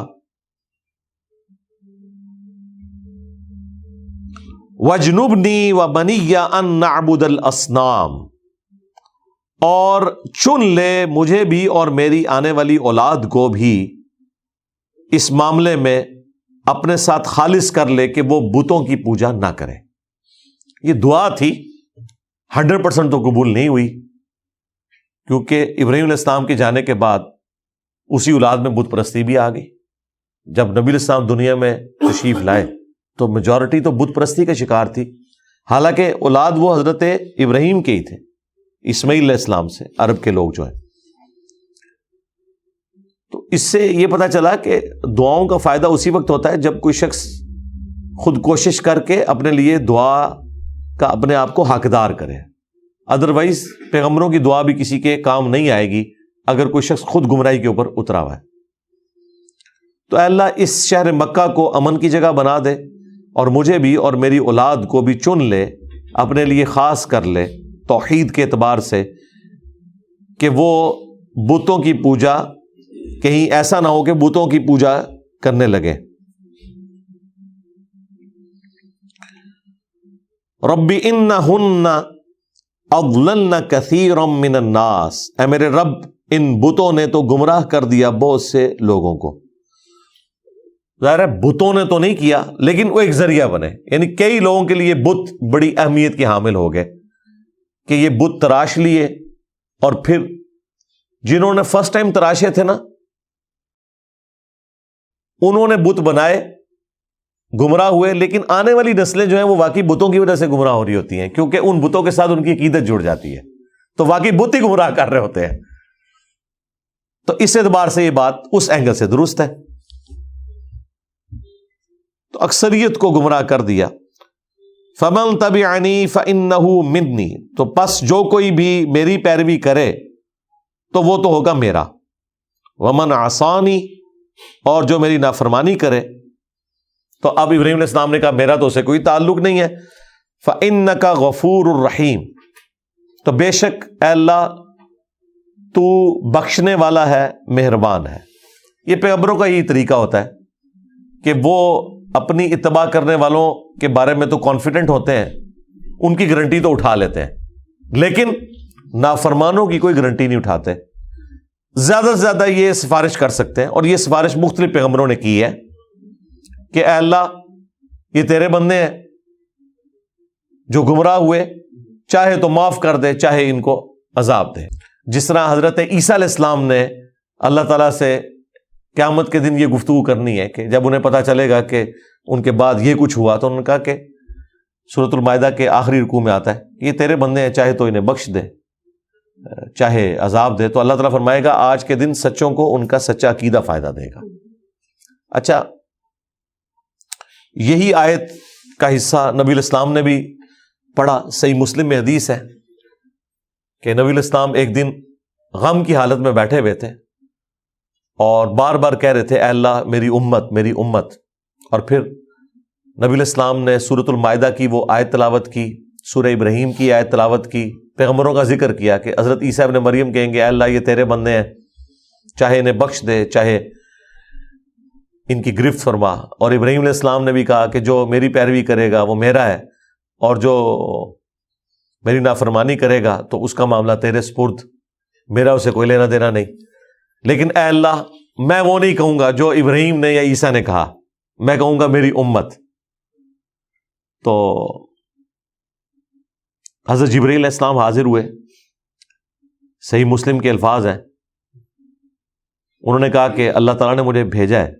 وَاجْنُبْنِي وَبَنِيَّ أَن نَعْبُدَ الْأَصْنَامَ، اور چن لے مجھے بھی اور میری آنے والی اولاد کو بھی اس معاملے میں اپنے ساتھ خالص کر لے کہ وہ بتوں کی پوجا نہ کرے. یہ دعا تھی، 100% تو قبول نہیں ہوئی، کیونکہ ابراہیم علیہ السلام کے جانے کے بعد اسی اولاد میں بت پرستی بھی آ گئی. جب نبی علیہ السلام دنیا میں تشریف لائے تو میجورٹی تو بت پرستی کا شکار تھی، حالانکہ اولاد وہ حضرت ابراہیم کے ہی تھے، اسماعیل علیہ السلام سے، عرب کے لوگ جو ہیں. تو اس سے یہ پتہ چلا کہ دعاؤں کا فائدہ اسی وقت ہوتا ہے جب کوئی شخص خود کوشش کر کے اپنے لیے دعا کا اپنے آپ کو حقدار کرے. ادروائز پیغمبروں کی دعا بھی کسی کے کام نہیں آئے گی اگر کوئی شخص خود گمراہی کے اوپر اترا ہوا ہے۔ تو اے اللہ اس شہر مکہ کو امن کی جگہ بنا دے، اور مجھے بھی اور میری اولاد کو بھی چن لے، اپنے لیے خاص کر لے توحید کے اعتبار سے، کہ وہ بتوں کی پوجا کہیں ایسا نہ ہو کہ بتوں کی پوجا کرنے لگے۔ رب انہن اضللن کثیرا من الناس، اے میرے رب ان بتوں نے تو گمراہ کر دیا بہت سے لوگوں کو۔ ظاہر ہے بتوں نے تو نہیں کیا، لیکن وہ ایک ذریعہ بنے، یعنی کئی لوگوں کے لیے بت بڑی اہمیت کے حامل ہو گئے کہ یہ بت تراش لیے، اور پھر جنہوں نے فرسٹ ٹائم تراشے تھے نا، انہوں نے بت بنائے، گمراہ ہوئے، لیکن آنے والی نسلیں جو ہیں وہ واقعی بتوں کی وجہ سے گمراہ ہو رہی ہوتی ہیں، کیونکہ ان بتوں کے ساتھ ان کی عقیدت جڑ جاتی ہے، تو واقعی بت ہی گمراہ کر رہے ہوتے ہیں۔ تو اس اعتبار سے یہ بات اس اینگل سے درست ہے۔ تو اکثریت کو گمراہ کر دیا۔ فَمَن تَبِعَنِي فَإِنَّهُ مِنِّي، تو پس جو کوئی بھی میری پیروی کرے تو وہ تو ہوگا میرا۔ وَمَنْ عَصَانِي، اور جو میری نافرمانی کرے، تو اب ابراہیم علیہ السلام نے کہا میرا تو اسے کوئی تعلق نہیں ہے۔ فَإِنَّكَ غَفُورٌ رَحِيمٌ، تو بے شک اے اللہ تو بخشنے والا ہے، مہربان ہے۔ یہ پیغمبروں کا یہی طریقہ ہوتا ہے کہ وہ اپنی اتباع کرنے والوں کے بارے میں تو کانفیڈنٹ ہوتے ہیں، ان کی گارنٹی تو اٹھا لیتے ہیں، لیکن نافرمانوں کی کوئی گارنٹی نہیں اٹھاتے۔ زیادہ سے زیادہ یہ سفارش کر سکتے ہیں، اور یہ سفارش مختلف پیغمبروں نے کی ہے کہ اے اللہ یہ تیرے بندے ہیں جو گمراہ ہوئے، چاہے تو معاف کر دے، چاہے ان کو عذاب دے۔ جس طرح حضرت عیسیٰ علیہ السلام نے اللہ تعالیٰ سے قیامت کے دن یہ گفتگو کرنی ہے کہ جب انہیں پتا چلے گا کہ ان کے بعد یہ کچھ ہوا، تو انہوں نے کہا کہ سورۃ المائدہ کے آخری رکوع میں آتا ہے یہ تیرے بندے ہیں، چاہے تو انہیں بخش دے، چاہے عذاب دے۔ تو اللہ تعالیٰ فرمائے گا آج کے دن سچوں کو ان کا سچا عقیدہ فائدہ دے گا۔ اچھا، یہی آیت کا حصہ نبی علیہ السلام نے بھی پڑھا، صحیح مسلم میں حدیث ہے کہ نبی علیہ السلام ایک دن غم کی حالت میں بیٹھے ہوئے تھے اور بار بار کہہ رہے تھے اے اللہ میری امت، میری امت۔ اور پھر نبی علیہ السلام نے سورۃ المائدہ کی وہ آیت تلاوت کی، سورہ ابراہیم کی آیت تلاوت کی، پیغمبروں کا ذکر کیا کہ حضرت عیسیٰ ابن مریم کہیں گے اے اللہ یہ تیرے بندے ہیں، چاہے انہیں بخش دے، چاہے ان کی گرفت فرما۔ اور ابراہیم علیہ السلام نے بھی کہا کہ جو میری پیروی کرے گا وہ میرا ہے، اور جو میری نافرمانی کرے گا تو اس کا معاملہ تیرے سپرد، میرا اسے کوئی لینا دینا نہیں۔ لیکن اے اللہ میں وہ نہیں کہوں گا جو ابراہیم نے یا عیسیٰ نے کہا، میں کہوں گا میری امت۔ تو حضرت جبرائیل علیہ السلام حاضر ہوئے، صحیح مسلم کے الفاظ ہیں، انہوں نے کہا کہ اللہ تعالیٰ نے مجھے بھیجا ہے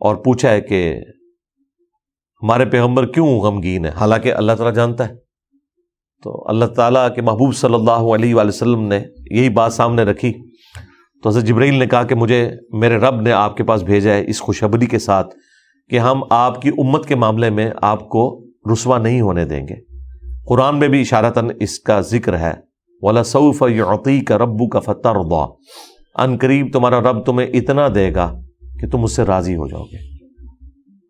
اور پوچھا ہے کہ ہمارے پیغمبر کیوں غمگین ہے، حالانکہ اللہ تعالیٰ جانتا ہے۔ تو اللہ تعالیٰ کے محبوب صلی اللہ علیہ وآلہ وسلم نے یہی بات سامنے رکھی، تو حضرت جبرائیل نے کہا کہ مجھے میرے رب نے آپ کے پاس بھیجا ہے اس خوشخبری کے ساتھ کہ ہم آپ کی امت کے معاملے میں آپ کو رسوا نہیں ہونے دیں گے۔ قرآن میں بھی اشارتاً اس کا ذکر ہے، وَلَسَوْفَ يُعْطِيكَ رَبُّكَ فَتَرْضَىٰ، ان قریب تمہارا رب تمہیں اتنا دے گا کہ تم اس سے راضی ہو جاؤ گے۔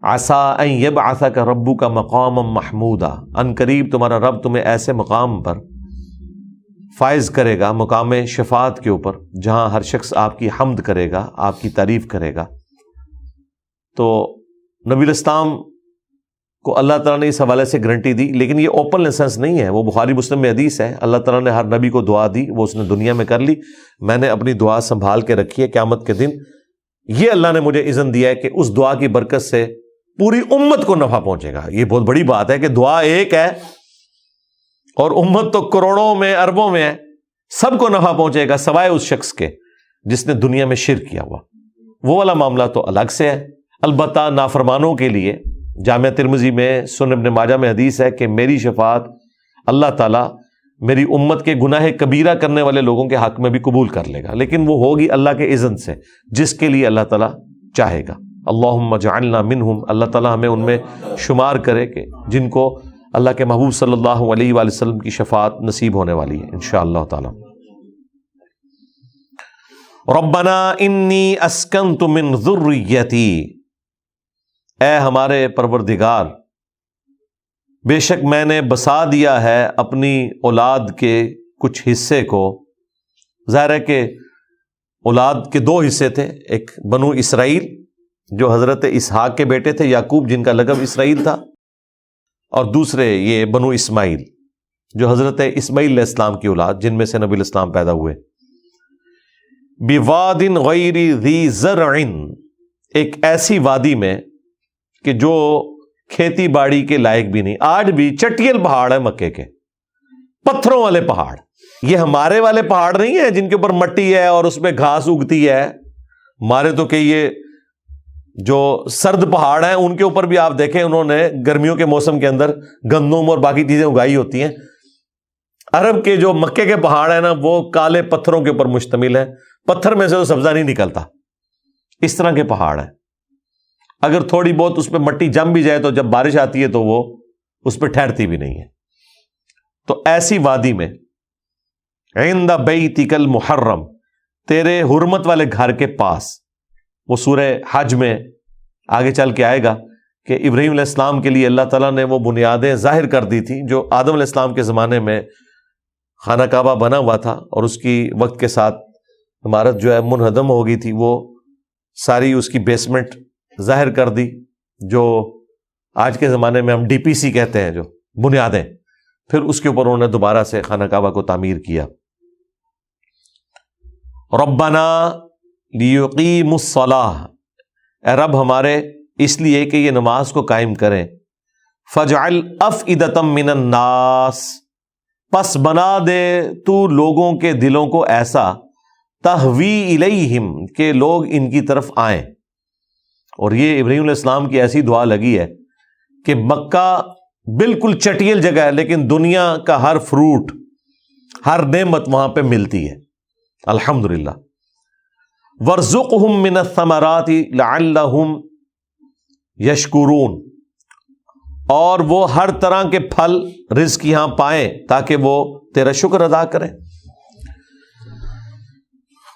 عَسَىٰ أَن يَبْعَثَكَ رَبُّكَ مَقَامًا مَحْمُودًا، ان قریب تمہارا رب تمہیں ایسے مقام پر فائز کرے گا، مقام شفاعت کے اوپر، جہاں ہر شخص آپ کی حمد کرے گا، آپ کی تعریف کرے گا۔ تو نبی الاسلام کو اللہ تعالیٰ نے اس حوالے سے گارنٹی دی، لیکن یہ اوپن لائسنس نہیں ہے، وہ بخاری مسلم میں حدیث ہے، اللہ تعالیٰ نے ہر نبی کو دعا دی، وہ اس نے دنیا میں کر لی، میں نے اپنی دعا سنبھال کے رکھی ہے، قیامت کے دن یہ اللہ نے مجھے اذن دیا ہے کہ اس دعا کی برکت سے پوری امت کو نفع پہنچے گا۔ یہ بہت بڑی بات ہے کہ دعا ایک ہے اور امت تو کروڑوں میں، اربوں میں ہے، سب کو نفع پہنچے گا سوائے اس شخص کے جس نے دنیا میں شرک کیا ہوا، وہ والا معاملہ تو الگ سے ہے۔ البتہ نافرمانوں کے لیے جامعہ ترمذی میں، سنن ابن ماجہ میں حدیث ہے کہ میری شفاعت اللہ تعالیٰ میری امت کے گناہ کبیرہ کرنے والے لوگوں کے حق میں بھی قبول کر لے گا، لیکن وہ ہوگی اللہ کے اذن سے، جس کے لیے اللہ تعالیٰ چاہے گا۔ اللہم اجعلنا منہم، اللہ تعالیٰ ہمیں ان میں شمار کرے کہ جن کو اللہ کے محبوب صلی اللہ علیہ وآلہ وسلم کی شفاعت نصیب ہونے والی ہے انشاءاللہ تعالی۔ ربنا انی اسکنت من ذریتی، اے ہمارے پروردگار بے شک میں نے بسا دیا ہے اپنی اولاد کے کچھ حصے کو۔ ظاہر ہے کہ اولاد کے دو حصے تھے، ایک بنو اسرائیل جو حضرت اسحاق کے بیٹے تھے یعقوب جن کا لقب اسرائیل تھا، اور دوسرے یہ بنو اسماعیل جو حضرت اسماعیل علیہ السلام کی اولاد جن میں سے نبی الاسلام پیدا ہوئے۔ بواد غیر ذی زرع، ایک ایسی وادی میں کہ جو کھیتی باڑی کے لائق بھی نہیں۔ آج بھی چٹیل پہاڑ ہے مکے کے، پتھروں والے پہاڑ، یہ ہمارے والے پہاڑ نہیں ہیں جن کے اوپر مٹی ہے اور اس پہ گھاس اگتی ہے۔ ہمارے تو کہ یہ جو سرد پہاڑ ہیں ان کے اوپر بھی آپ دیکھیں انہوں نے گرمیوں کے موسم کے اندر گندم اور باقی چیزیں اگائی ہوتی ہیں۔ عرب کے جو مکے کے پہاڑ ہیں نا وہ کالے پتھروں کے اوپر مشتمل ہیں، پتھر میں سے تو سبزہ نہیں نکلتا، اس طرح کے پہاڑ ہیں۔ اگر تھوڑی بہت اس پہ مٹی جم بھی جائے تو جب بارش آتی ہے تو وہ اس پہ ٹھہرتی بھی نہیں ہے۔ تو ایسی وادی میں عند بیتک المحرم، تیرے حرمت والے گھر کے پاس، وہ سورہ حج میں آگے چل کے آئے گا کہ ابراہیم علیہ السلام کے لیے اللہ تعالیٰ نے وہ بنیادیں ظاہر کر دی تھی جو آدم علیہ السلام کے زمانے میں خانہ کعبہ بنا ہوا تھا اور اس کی وقت کے ساتھ عمارت جو ہے منہدم ہو گئی تھی، وہ ساری اس کی بیسمنٹ ظاہر کر دی، جو آج کے زمانے میں ہم ڈی پی سی کہتے ہیں، جو بنیادیں، پھر اس کے اوپر انہوں نے دوبارہ سے خانہ کعبہ کو تعمیر کیا۔ ربنا لیقیموا الصلاۃ، اے رب ہمارے اس لیے کہ یہ نماز کو قائم کریں، فجعل افئدۃ من الناس، پس بنا دے تو لوگوں کے دلوں کو ایسا، تہوی الیہم، کہ لوگ ان کی طرف آئیں۔ اور یہ ابراہیم علیہ السلام کی ایسی دعا لگی ہے کہ مکہ بالکل چٹیل جگہ ہے لیکن دنیا کا ہر فروٹ، ہر نعمت وہاں پہ ملتی ہے الحمدللہ۔ وارزقہم من الثمرات لعلہم یشکرون، اور وہ ہر طرح کے پھل رزق یہاں پائیں تاکہ وہ تیرا شکر ادا کریں۔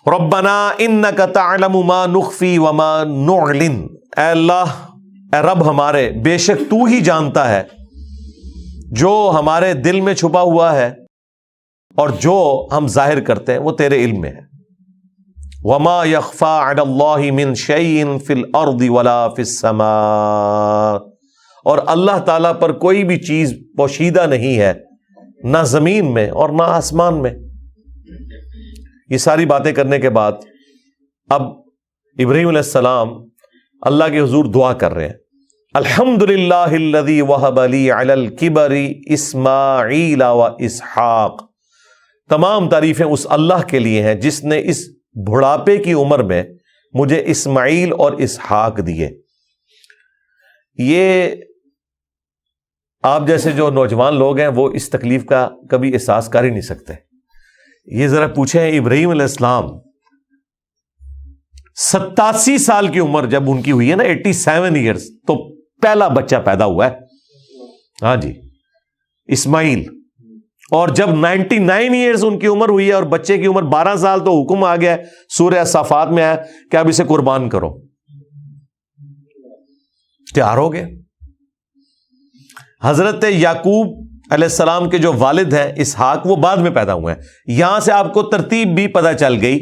ربنا انک تعلم ما نخفی وما نعلن، اے اللہ، اے رب ہمارے، بے شک تو ہی جانتا ہے جو ہمارے دل میں چھپا ہوا ہے اور جو ہم ظاہر کرتے ہیں وہ تیرے علم میں ہے۔ وما یخفی علی اللہ من شیء فی الارض ولا فی السماء، اور اللہ تعالیٰ پر کوئی بھی چیز پوشیدہ نہیں ہے، نہ زمین میں اور نہ آسمان میں۔ یہ ساری باتیں کرنے کے بعد اب ابراہیم علیہ السلام اللہ کے حضور دعا کر رہے ہیں، الحمدللہ الذی وہب لی علی الکبر اسماعیل و اسحاق، تمام تعریفیں اس اللہ کے لیے ہیں جس نے اس بڑھاپے کی عمر میں مجھے اسماعیل اور اسحاق دیے۔ یہ آپ جیسے جو نوجوان لوگ ہیں وہ اس تکلیف کا کبھی احساس کر ہی نہیں سکتے۔ یہ ذرا پوچھیں ابراہیم علیہ السلام 87 سال کی عمر جب ان کی ہوئی ہے نا، 87 ایئرز، تو پہلا بچہ پیدا ہوا ہے، ہاں جی، اسماعیل، اور جب 99 ایئرز ان کی عمر ہوئی ہے اور بچے کی عمر 12 سال، تو حکم آ گیا سورہ صافات میں آیا کہ اب اسے قربان کرو۔ تیار ہو گئے۔ حضرت یعقوب علیہ السلام کے جو والد ہیں اسحاق، وہ بعد میں پیدا ہوئے ہیں۔ یہاں سے آپ کو ترتیب بھی پتہ چل گئی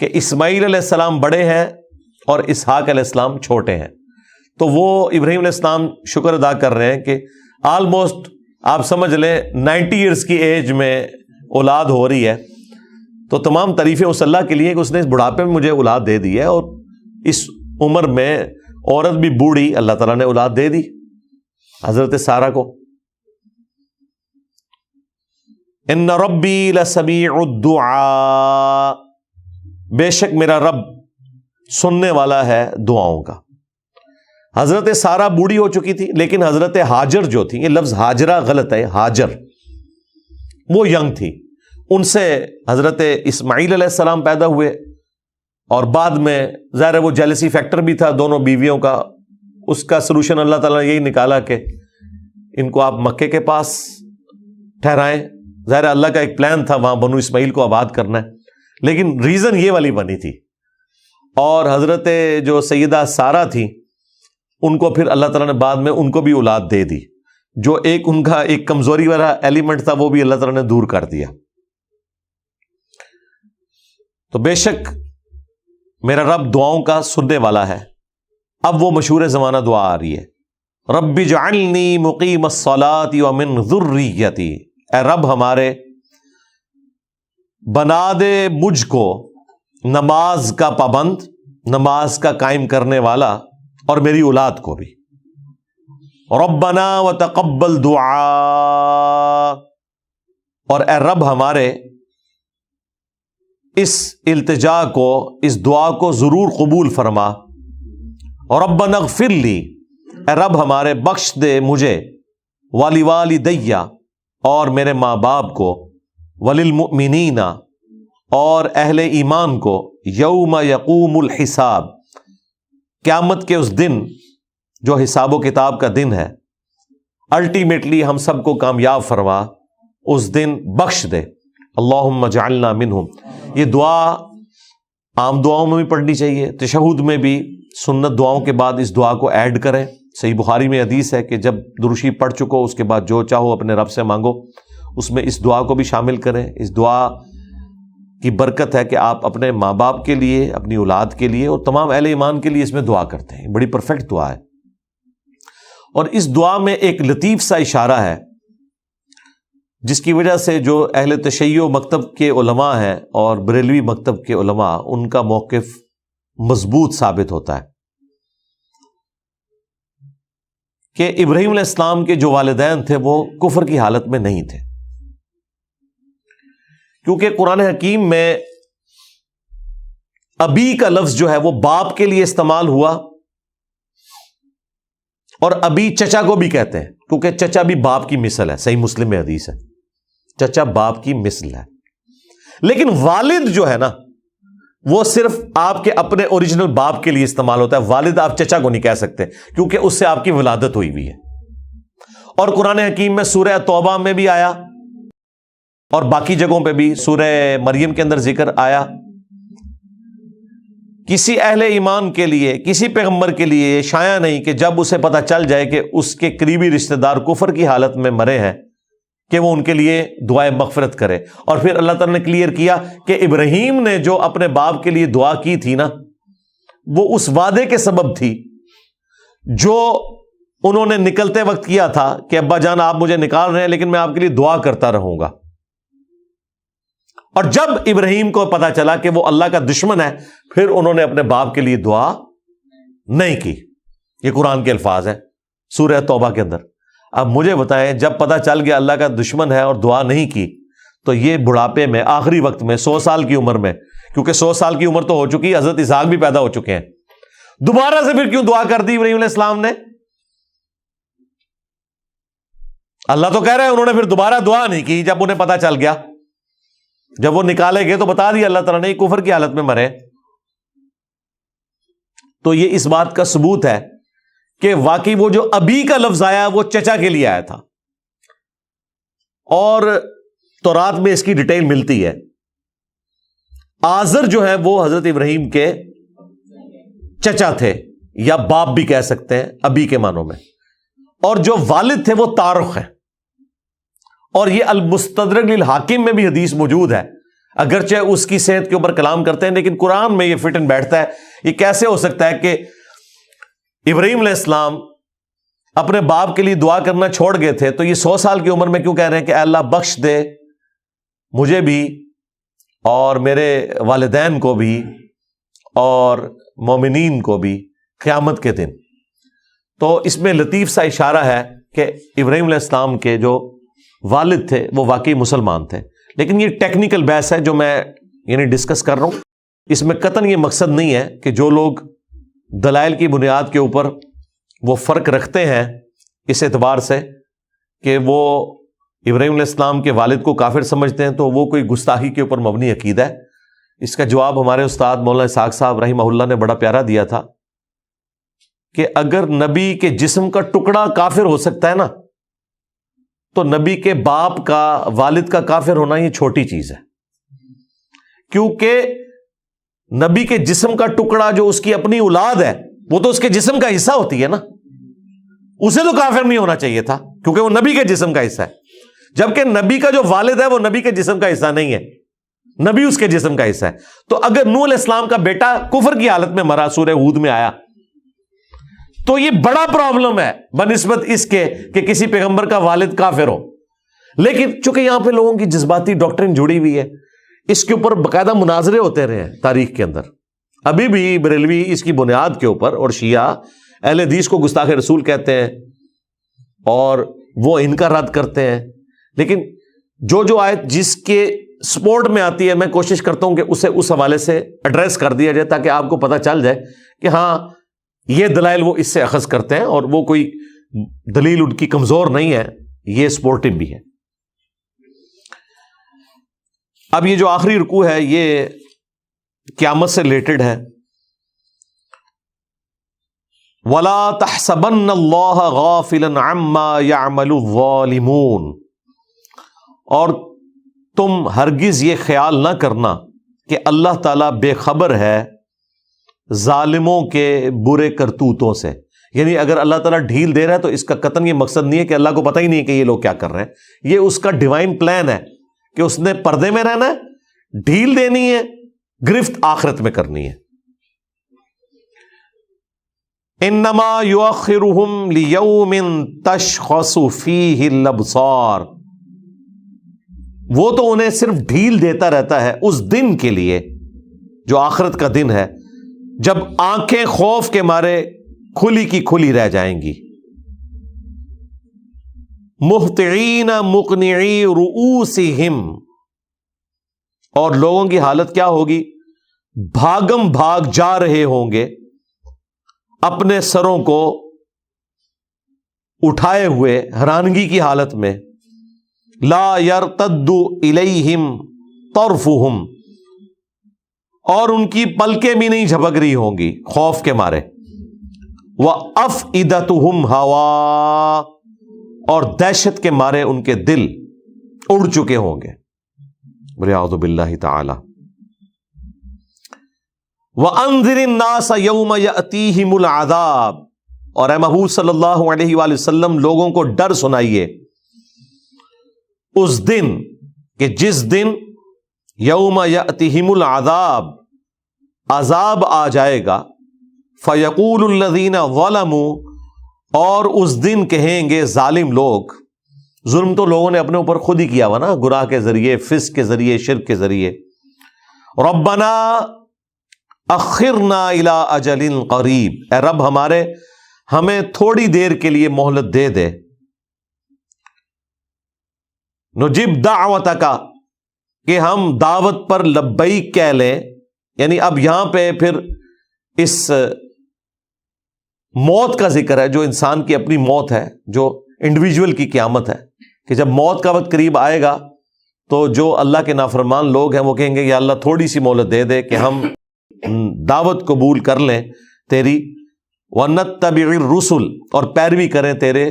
کہ اسماعیل علیہ السلام بڑے ہیں اور اسحاق علیہ السلام چھوٹے ہیں۔ تو وہ ابراہیم علیہ السلام شکر ادا کر رہے ہیں کہ آلموسٹ آپ سمجھ لیں 90 ایئرز کی ایج میں اولاد ہو رہی ہے، تو تمام تعریفیں اس اللہ کے لیے کہ اس نے اس بڑھاپے میں مجھے اولاد دے دی ہے، اور اس عمر میں عورت بھی بوڑھی، اللہ تعالیٰ نے اولاد دے دی حضرت سارہ کو۔ ان ربی لسمیع الدعاء، بے شک میرا رب سننے والا ہے دعاؤں کا۔ حضرت سارہ بوڑھی ہو چکی تھی، لیکن حضرت ہاجر جو تھی، یہ لفظ ہاجرہ غلط ہے، ہاجر، وہ ینگ تھی۔ ان سے حضرت اسماعیل علیہ السلام پیدا ہوئے، اور بعد میں ظاہر ہے وہ جیلسی فیکٹر بھی تھا دونوں بیویوں کا، اس کا سلوشن اللہ تعالیٰ نے یہی نکالا کہ ان کو آپ مکے کے پاس ٹھہرائیں. ظاہر اللہ کا ایک پلان تھا وہاں بنو اسماعیل کو آباد کرنا ہے, لیکن ریزن یہ والی بنی تھی. اور حضرت جو سیدہ سارہ تھی ان کو پھر اللہ تعالیٰ نے بعد میں ان کو بھی اولاد دے دی, جو ایک ان کا ایک کمزوری والا ایلیمنٹ تھا وہ بھی اللہ تعالیٰ نے دور کر دیا. تو بے شک میرا رب دعاؤں کا سننے والا ہے. اب وہ مشہور زمانہ دعا آ رہی ہے, رب اجعلنی مقیم الصلاۃ ومن ذریتی, اے رب ہمارے بنا دے مجھ کو نماز کا پابند, نماز کا قائم کرنے والا, اور میری اولاد کو بھی. ربنا وتقبل دعا, اور اے رب ہمارے اس التجا کو, اس دعا کو ضرور قبول فرما. ربنا اغفر لی, اے رب ہمارے بخش دے مجھے, ولوالدی, اور میرے ماں باپ کو, وللمؤمنین, اور اہل ایمان کو, یوم یقوم الحساب, قیامت کے اس دن جو حساب و کتاب کا دن ہے. الٹیمیٹلی ہم سب کو کامیاب فرما, اس دن بخش دے. اللہم اجعلنا منہم. یہ دعا عام دعاؤں میں بھی پڑھنی چاہیے, تشہد میں بھی سنت دعاؤں کے بعد اس دعا کو ایڈ کریں. صحیح بخاری میں حدیث ہے کہ جب درشی پڑھ چکو اس کے بعد جو چاہو اپنے رب سے مانگو, اس میں اس دعا کو بھی شامل کریں. اس دعا کی برکت ہے کہ آپ اپنے ماں باپ کے لیے, اپنی اولاد کے لیے, اور تمام اہل ایمان کے لیے اس میں دعا کرتے ہیں. بڑی پرفیکٹ دعا ہے. اور اس دعا میں ایک لطیف سا اشارہ ہے جس کی وجہ سے جو اہل تشیع مکتب کے علماء ہیں اور بریلوی مکتب کے علماء, ان کا موقف مضبوط ثابت ہوتا ہے کہ ابراہیم علیہ السلام کے جو والدین تھے وہ کفر کی حالت میں نہیں تھے, کیونکہ قرآن حکیم میں ابی کا لفظ جو ہے وہ باپ کے لیے استعمال ہوا, اور ابی چچا کو بھی کہتے ہیں کیونکہ چچا بھی باپ کی مثل ہے. صحیح مسلم میں حدیث ہے, چچا باپ کی مثل ہے. لیکن والد جو ہے نا وہ صرف آپ کے اپنے اوریجنل باپ کے لیے استعمال ہوتا ہے. والد آپ چچا کو نہیں کہہ سکتے کیونکہ اس سے آپ کی ولادت ہوئی ہوئی ہے. اور قرآن حکیم میں سورہ توبہ میں بھی آیا اور باقی جگہوں پہ بھی, سورہ مریم کے اندر ذکر آیا. کسی اہل ایمان کے لیے, کسی پیغمبر کے لیے یہ شایع نہیں کہ جب اسے پتہ چل جائے کہ اس کے قریبی رشتہ دار کفر کی حالت میں مرے ہیں کہ وہ ان کے لیے دعائے مغفرت کرے. اور پھر اللہ تعالیٰ نے کلیئر کیا کہ ابراہیم نے جو اپنے باپ کے لیے دعا کی تھی نا, وہ اس وعدے کے سبب تھی جو انہوں نے نکلتے وقت کیا تھا کہ ابا جان آپ مجھے نکال رہے ہیں لیکن میں آپ کے لیے دعا کرتا رہوں گا. اور جب ابراہیم کو پتا چلا کہ وہ اللہ کا دشمن ہے, پھر انہوں نے اپنے باپ کے لیے دعا نہیں کی. یہ قرآن کے الفاظ ہیں سورہ توبہ کے اندر. اب مجھے بتائیں, جب پتا چل گیا اللہ کا دشمن ہے اور دعا نہیں کی, تو یہ بڑھاپے میں, آخری وقت میں, 100 سال کی عمر میں, کیونکہ 100 سال کی عمر تو ہو چکی, حضرت اسحاق بھی پیدا ہو چکے ہیں, دوبارہ سے پھر کیوں دعا کر دی ابراہیم علیہ السلام نے؟ اللہ تو کہہ رہے ہیں انہوں نے پھر دوبارہ دعا نہیں کی جب انہیں پتا چل گیا. جب وہ نکالے گئے تو بتا دیا اللہ تعالیٰ نے کفر کی حالت میں مرے. تو یہ اس بات کا ثبوت ہے کہ واقعی وہ جو ابی کا لفظ آیا وہ چچا کے لیے آیا تھا. اور تورات میں اس کی ڈیٹیل ملتی ہے. آزر جو ہے وہ حضرت ابراہیم کے چچا تھے, یا باپ بھی کہہ سکتے ہیں ابی کے معنوں میں. اور جو والد تھے وہ تارخ ہیں. اور یہ المستدرک للحاکم میں بھی حدیث موجود ہے, اگرچہ اس کی صحت کے اوپر کلام کرتے ہیں, لیکن قرآن میں یہ فٹ ان بیٹھتا ہے. یہ کیسے ہو سکتا ہے کہ ابراہیم علیہ السلام اپنے باپ کے لیے دعا کرنا چھوڑ گئے تھے, تو یہ 100 سال کی عمر میں کیوں کہہ رہے ہیں کہ اے اللہ بخش دے مجھے بھی اور میرے والدین کو بھی اور مومنین کو بھی قیامت کے دن. تو اس میں لطیف سا اشارہ ہے کہ ابراہیم علیہ السلام کے جو والد تھے وہ واقعی مسلمان تھے. لیکن یہ ٹیکنیکل بحث ہے جو میں ڈسکس کر رہا ہوں. اس میں قطعاً یہ مقصد نہیں ہے کہ جو لوگ دلائل کی بنیاد کے اوپر وہ فرق رکھتے ہیں اس اعتبار سے کہ وہ ابراہیم علیہ السلام کے والد کو کافر سمجھتے ہیں, تو وہ کوئی گستاخی کے اوپر مبنی عقیدہ ہے. اس کا جواب ہمارے استاد مولانا اسحاق صاحب رحمہ اللہ نے بڑا پیارا دیا تھا کہ اگر نبی کے جسم کا ٹکڑا کافر ہو سکتا ہے نا, تو نبی کے باپ کا، والد کا کافر ہونا یہ چھوٹی چیز ہے، کیونکہ نبی کے جسم کا ٹکڑا جو اس کی اپنی اولاد ہے وہ تو اس کے جسم کا حصہ ہوتی ہے نا، اسے تو کافر نہیں ہونا چاہیے تھا کیونکہ وہ نبی کے جسم کا حصہ ہے، جبکہ نبی کا جو والد ہے وہ نبی کے جسم کا حصہ نہیں ہے، نبی اس کے جسم کا حصہ ہے۔ تو اگر نوح علیہ السلام کا بیٹا کفر کی حالت میں مرا، سورہ ہود میں آیا، تو یہ بڑا پرابلم ہے بنسبت اس کے کہ کسی پیغمبر کا والد کافر ہو۔ لیکن چونکہ یہاں پہ لوگوں کی جذباتی ڈاکٹرن جڑی ہوئی ہے، اس کے اوپر باقاعدہ مناظرے ہوتے رہے ہیں تاریخ کے اندر، ابھی بھی بریلوی اس کی بنیاد کے اوپر، اور شیعہ اہل حدیث کو گستاخ رسول کہتے ہیں اور وہ ان کا رد کرتے ہیں۔ لیکن جو آیت جس کے سپورٹ میں آتی ہے، میں کوشش کرتا ہوں کہ اسے اس حوالے سے ایڈریس کر دیا جائے تاکہ آپ کو پتہ چل جائے کہ ہاں یہ دلائل وہ اس سے اخذ کرتے ہیں اور وہ کوئی دلیل ان کی کمزور نہیں ہے، یہ سپورٹو بھی ہے۔ اب یہ جو آخری رکوع ہے یہ قیامت سے ریلیٹڈ ہے۔ وَلَا تَحْسَبَنَّ اللَّهَ غَافِلًا عَمَّا يَعْمَلُ الظَّالِمُونَ، اور تم ہرگز یہ خیال نہ کرنا کہ اللہ تعالیٰ بے خبر ہے ظالموں کے برے کرتوتوں سے۔ یعنی اگر اللہ تعالیٰ ڈھیل دے رہا ہے تو اس کا قطعاً یہ مقصد نہیں ہے کہ اللہ کو پتہ ہی نہیں ہے کہ یہ لوگ کیا کر رہے ہیں، یہ اس کا ڈیوائن پلان ہے کہ اس نے پردے میں رہنا ہے، ڈھیل دینی ہے، گرفت آخرت میں کرنی ہے۔ انما یؤخرہم لیوم تشخص فیہ الابصار، وہ تو انہیں صرف ڈھیل دیتا رہتا ہے اس دن کے لیے جو آخرت کا دن ہے، جب آنکھیں خوف کے مارے کھلی کی کھلی رہ جائیں گی۔ مہطعین مقنعی رؤوسہم، اور لوگوں کی حالت کیا ہوگی؟ بھاگم بھاگ جا رہے ہوں گے اپنے سروں کو اٹھائے ہوئے حیرانگی کی حالت میں۔ لا یرتد الیہم طرفہم، اور ان کی پلکیں بھی نہیں جھپک رہی ہوں گی خوف کے مارے۔ وَأَفْئِدَتُهُمْ ہَوَا، اور دہشت کے مارے ان کے دل اڑ چکے ہوں گے۔ وَلِعَوْذُ بِاللَّهِ تَعَالَى۔ وَأَنذِرِ النَّاسَ يَوْمَ يَأْتِيهِمُ الْعَذَابُ، اور اے محبوب صلی اللہ علیہ وآلہ وسلم لوگوں کو ڈر سنائیے اس دن کہ جس دن یوم یأتیہم العذاب، عذاب آ جائے گا، فیقول الذین ظلموا، اور اس دن کہیں گے ظالم لوگ، ظلم تو لوگوں نے اپنے اوپر خود ہی کیا ہوا نا، گناہ کے ذریعے، فسق کے ذریعے، شرک کے ذریعے، ربنا اخرنا الی اجل قریب، اے رب ہمارے ہمیں تھوڑی دیر کے لیے مہلت دے دے، نجب دعوتک، کہ ہم دعوت پر لبیک کہہ لیں۔ یعنی اب یہاں پہ پھر اس موت کا ذکر ہے، جو انسان کی اپنی موت ہے، جو انڈیویجول کی قیامت ہے، کہ جب موت کا وقت قریب آئے گا تو جو اللہ کے نافرمان لوگ ہیں وہ کہیں گے یا اللہ تھوڑی سی مہلت دے دے کہ ہم دعوت قبول کر لیں تیری، وَنَتَّبِعِ الرُّسُلَ، اور پیروی کریں تیرے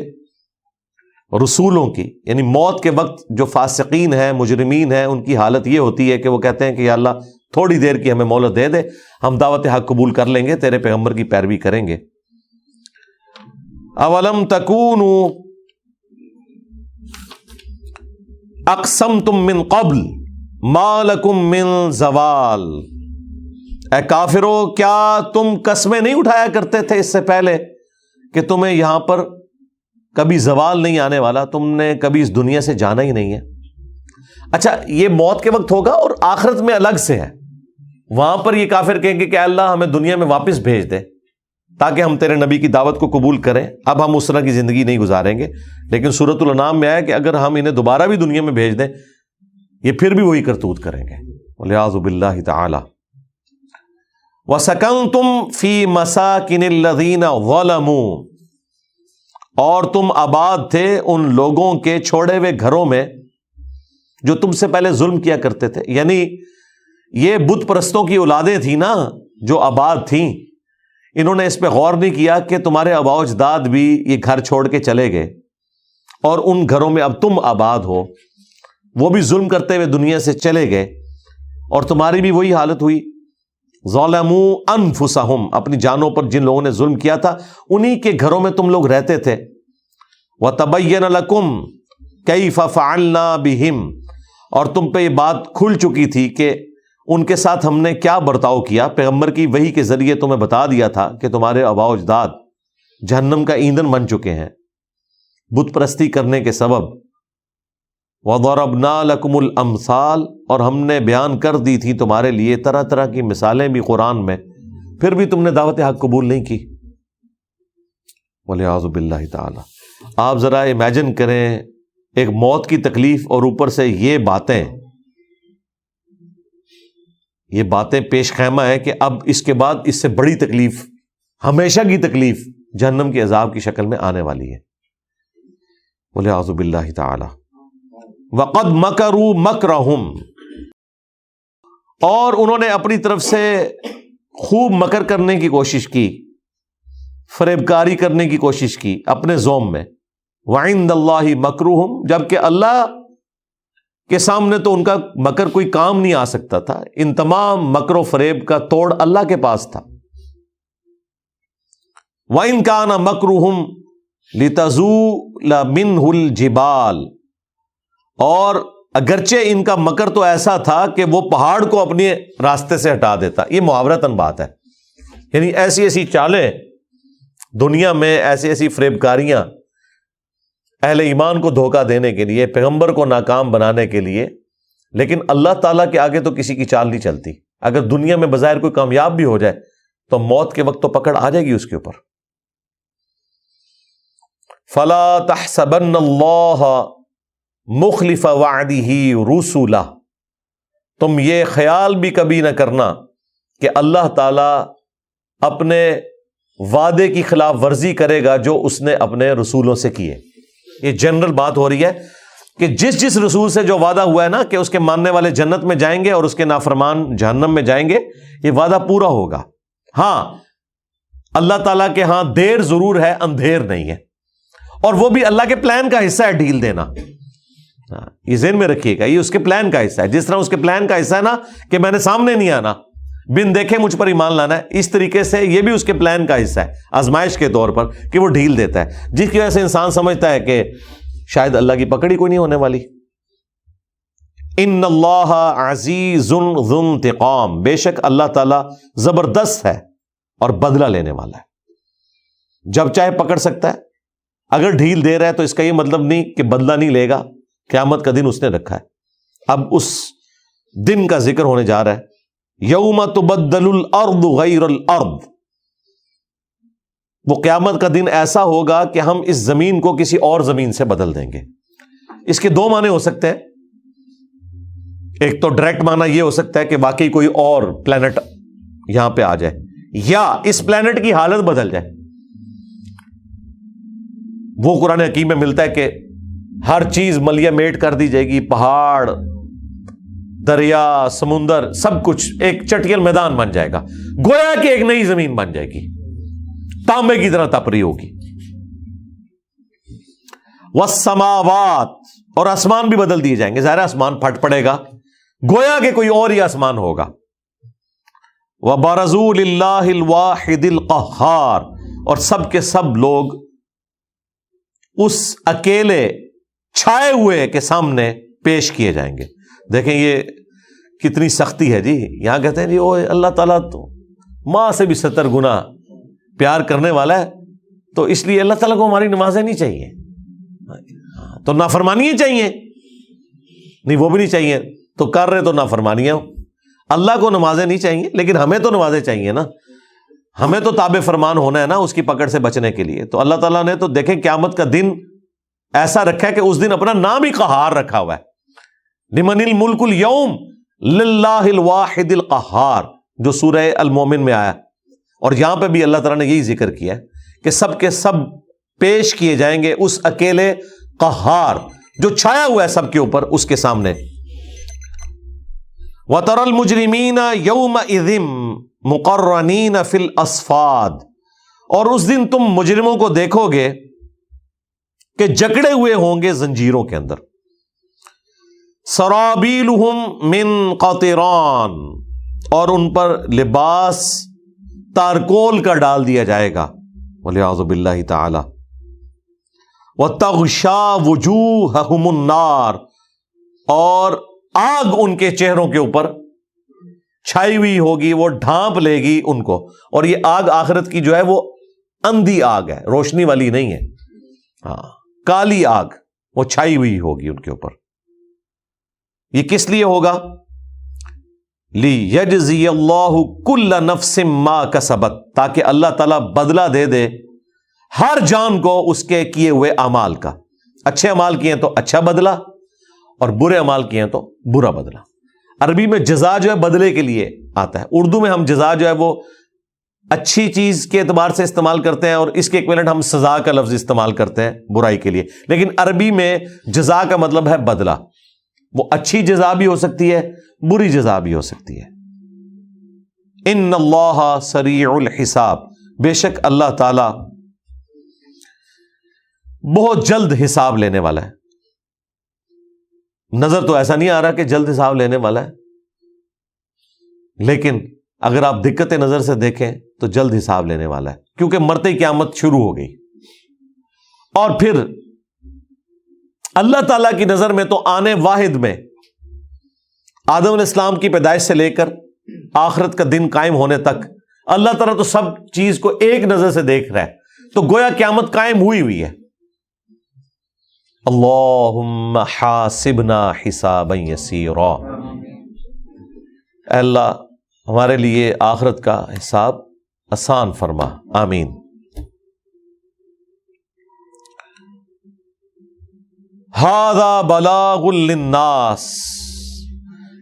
رسولوں کی۔ یعنی موت کے وقت جو فاسقین ہیں، مجرمین ہیں، ان کی حالت یہ ہوتی ہے کہ وہ کہتے ہیں کہ یا اللہ تھوڑی دیر کی ہمیں مہلت دے دے، ہم دعوت حق قبول کر لیں گے، تیرے پیغمبر کی پیروی کریں گے۔ اولم تکونوا اقسمتم من قبل ما لکم من زوال، اے کافرو کیا تم قسمیں نہیں اٹھایا کرتے تھے اس سے پہلے کہ تمہیں یہاں پر کبھی زوال نہیں آنے والا، تم نے کبھی اس دنیا سے جانا ہی نہیں ہے۔ اچھا، یہ موت کے وقت ہوگا اور آخرت میں الگ سے ہے، وہاں پر یہ کافر کہیں گے کہ اللہ ہمیں دنیا میں واپس بھیج دے تاکہ ہم تیرے نبی کی دعوت کو قبول کریں، اب ہم اس طرح کی زندگی نہیں گزاریں گے۔ لیکن سورۃ الانعام میں آیا کہ اگر ہم انہیں دوبارہ بھی دنیا میں بھیج دیں یہ پھر بھی وہی کرتوت کریں گے، والعیاذ باللہ تعالی۔ وَسَكَنْتُمْ فِي مَسَاكِنِ الَّذِينَ ظَلَمُوا، اور تم آباد تھے ان لوگوں کے چھوڑے ہوئے گھروں میں جو تم سے پہلے ظلم کیا کرتے تھے۔ یعنی یہ بت پرستوں کی اولادیں تھیں نا جو آباد تھیں، انہوں نے اس پہ غور نہیں کیا کہ تمہارے آباء و اجداد بھی یہ گھر چھوڑ کے چلے گئے اور ان گھروں میں اب تم آباد ہو، وہ بھی ظلم کرتے ہوئے دنیا سے چلے گئے اور تمہاری بھی وہی حالت ہوئی. ظلموا انفسہم، اپنی جانوں پر جن لوگوں نے ظلم کیا تھا انہی کے گھروں میں تم لوگ رہتے تھے. وَتَبَيَّنَ لَكُمْ كَيْفَ فَعَلْنَا بِهِمْ، اور تم پہ یہ بات کھل چکی تھی کہ ان کے ساتھ ہم نے کیا برتاؤ کیا. پیغمبر کی وحی کے ذریعے تمہیں بتا دیا تھا کہ تمہارے آباء و اجداد جہنم کا ایندھن بن چکے ہیں بت پرستی کرنے کے سبب. وَضَرَبْنَا لَكُمُ الْأَمْثَالَ، اور ہم نے بیان کر دی تھی تمہارے لیے طرح طرح کی مثالیں بھی قرآن میں، پھر بھی تم نے دعوت حق قبول نہیں کی. وَلِعَاذُ بِاللَّهِ تعالی. آپ ذرا امیجن کریں ایک موت کی تکلیف اور اوپر سے یہ باتیں پیش خیمہ ہے کہ اب اس کے بعد اس سے بڑی تکلیف، ہمیشہ کی تکلیف جہنم کے عذاب کی شکل میں آنے والی ہے. وَلِعَاذُ بِاللَّهِ تعالی. وَقَدْ مَكَرُوا مَكْرَهُمْ، اور انہوں نے اپنی طرف سے خوب مکر کرنے کی کوشش کی، فریبکاری کرنے کی کوشش کی اپنے زوم میں. وَعِندَ اللَّهِ مَكْرُهُمْ، جبکہ اللہ کے سامنے تو ان کا مکر کوئی کام نہیں آ سکتا تھا. ان تمام مکر و فریب کا توڑ اللہ کے پاس تھا. وَإِنْ كَانَ مَكْرُهُمْ لِتَزُولَ مِنْهُ الْجِبَالِ، اور اگرچہ ان کا مکر تو ایسا تھا کہ وہ پہاڑ کو اپنے راستے سے ہٹا دیتا. یہ محاورتاً بات ہے، یعنی ایسی ایسی چالیں دنیا میں، ایسی ایسی فریبکاریاں اہل ایمان کو دھوکہ دینے کے لیے، پیغمبر کو ناکام بنانے کے لیے. لیکن اللہ تعالیٰ کے آگے تو کسی کی چال نہیں چلتی. اگر دنیا میں بظاہر کوئی کامیاب بھی ہو جائے تو موت کے وقت تو پکڑ آ جائے گی اس کے اوپر. فَلَا تَحْسَبَنَّ اللَّهَ مخلف وعدہ رسولہ، تم یہ خیال بھی کبھی نہ کرنا کہ اللہ تعالیٰ اپنے وعدے کی خلاف ورزی کرے گا جو اس نے اپنے رسولوں سے کیے. یہ جنرل بات ہو رہی ہے کہ جس رسول سے جو وعدہ ہوا ہے نا کہ اس کے ماننے والے جنت میں جائیں گے اور اس کے نافرمان جہنم میں جائیں گے، یہ وعدہ پورا ہوگا. ہاں، اللہ تعالیٰ کے ہاں دیر ضرور ہے، اندھیر نہیں ہے، اور وہ بھی اللہ کے پلان کا حصہ ہے ڈھیل دینا. یہ ذہن میں رکھیے گا، یہ اس کے پلان کا حصہ ہے. جس طرح اس کے پلان کا حصہ ہے نا کہ میں نے سامنے نہیں آنا، بن دیکھے مجھ پر ایمان لانا ہے، اس طریقے سے یہ بھی اس کے پلان کا حصہ ہے آزمائش کے طور پر کہ وہ ڈھیل دیتا ہے، جس کی وجہ سے انسان سمجھتا ہے کہ شاید اللہ کی پکڑ ہی کوئی نہیں ہونے والی. ان اللہ عزیز ذو انتقام، بے شک اللہ تعالیٰ زبردست ہے اور بدلہ لینے والا ہے. جب چاہے پکڑ سکتا ہے. اگر ڈھیل دے رہا ہے تو اس کا یہ مطلب نہیں کہ بدلہ نہیں لے گا. قیامت کا دن اس نے رکھا ہے. اب اس دن کا ذکر ہونے جا رہا ہے. یوم تبدل الارض غیر الارض، وہ قیامت کا دن ایسا ہوگا کہ ہم اس زمین کو کسی اور زمین سے بدل دیں گے. اس کے دو معنی ہو سکتے ہیں. ایک تو ڈائریکٹ معنی یہ ہو سکتا ہے کہ واقعی کوئی اور پلانٹ یہاں پہ آ جائے، یا اس پلانٹ کی حالت بدل جائے. وہ قرآن حکیم میں ملتا ہے کہ ہر چیز ملیہ میٹ کر دی جائے گی، پہاڑ، دریا، سمندر، سب کچھ ایک چٹیل میدان بن جائے گا، گویا کہ ایک نئی زمین بن جائے گی، تانبے کی طرح تپری ہوگی. والسماوات، اور آسمان بھی بدل دیے جائیں گے. ظاہر آسمان پھٹ پڑے گا، گویا کہ کوئی اور ہی آسمان ہوگا. وبرزوا للہ الواحد القہار، اور سب کے سب لوگ اس اکیلے چھائے ہوئے کے سامنے پیش کیے جائیں گے. دیکھیں یہ کتنی سختی ہے جی. یہاں کہتے ہیں جی وہ اللہ تعالیٰ تو ماں سے بھی 70 گنا پیار کرنے والا ہے، تو اس لیے اللہ تعالیٰ کو ہماری نمازیں نہیں چاہیے، تو نافرمانیاں چاہیے. نہیں، وہ بھی نہیں چاہیے تو کر رہے تو نافرمانیاں. اللہ کو نمازیں نہیں چاہیے لیکن ہمیں تو نمازیں چاہیے نا، ہمیں تو تابع فرمان ہونا ہے نا اس کی پکڑ سے بچنے کے لیے. تو اللہ تعالیٰ نے تو دیکھیں قیامت کا دن ایسا رکھا ہے کہ اس دن اپنا نام ہی قہار رکھا ہوا ہے. لمن الملک اليوم للہ الواحد القہار، جو سورہ المومن میں آیا. اور یہاں پہ بھی اللہ تعالیٰ نے یہی ذکر کیا ہے کہ سب کے سب پیش کیے جائیں گے اس اکیلے قہار جو چھایا ہوا ہے سب کے اوپر، اس کے سامنے. وَتَرَى الْمُجْرِمِينَ يَوْمَئِذٍ مُقَرَّنِينَ فِي الْأَصْفَادِ، اور اس دن تم مجرموں کو دیکھو گے کہ جکڑے ہوئے ہوں گے زنجیروں کے اندر. سرابیلہم من قطران، اور ان پر لباس تارکول کا ڈال دیا جائے گا، والعیاذ باللہ تعالی. وَتَغْشَا وُجُوهَهُمُ النَّارُ، اور آگ ان کے چہروں کے اوپر چھائی ہوئی ہوگی، وہ ڈھانپ لے گی ان کو. اور یہ آگ آخرت کی جو ہے وہ اندھی آگ ہے، روشنی والی نہیں ہے، ہاں کالی آگ، وہ چھائی ہوئی ہوگی ان کے اوپر. یہ کس لیے ہوگا؟ لِيَجْزِيَ اللَّهُ كُلَّ نَفْسٍ مَا كَسَبَتْ، تاکہ اللہ تعالیٰ بدلہ دے دے ہر جان کو اس کے کیے ہوئے اعمال کا. اچھے اعمال کیے ہیں تو اچھا بدلہ، اور برے اعمال کیے ہیں تو برا بدلہ. عربی میں جزا جو ہے بدلے کے لیے آتا ہے. اردو میں ہم جزا جو ہے وہ اچھی چیز کے اعتبار سے استعمال کرتے ہیں، اور اس کے ایکویلنٹ ہم سزا کا لفظ استعمال کرتے ہیں برائی کے لیے. لیکن عربی میں جزا کا مطلب ہے بدلہ. وہ اچھی جزا بھی ہو سکتی ہے، بری جزا بھی ہو سکتی ہے. ان اللہ سریع الحساب، بے شک اللہ تعالی بہت جلد حساب لینے والا ہے. نظر تو ایسا نہیں آ رہا کہ جلد حساب لینے والا ہے، لیکن اگر آپ دقت نظر سے دیکھیں تو جلد حساب لینے والا ہے، کیونکہ مرتے ہی قیامت شروع ہو گئی. اور پھر اللہ تعالیٰ کی نظر میں تو آنے واحد میں آدم علیہ السلام کی پیدائش سے لے کر آخرت کا دن قائم ہونے تک اللہ تعالیٰ تو سب چیز کو ایک نظر سے دیکھ رہا ہے. تو گویا قیامت قائم ہوئی ہے. اللہم حاسبنا حسابا یسیرا، اے اللہ ہمارے لیے آخرت کا حساب آسان فرما، آمین. ھذا بلاغ للناس،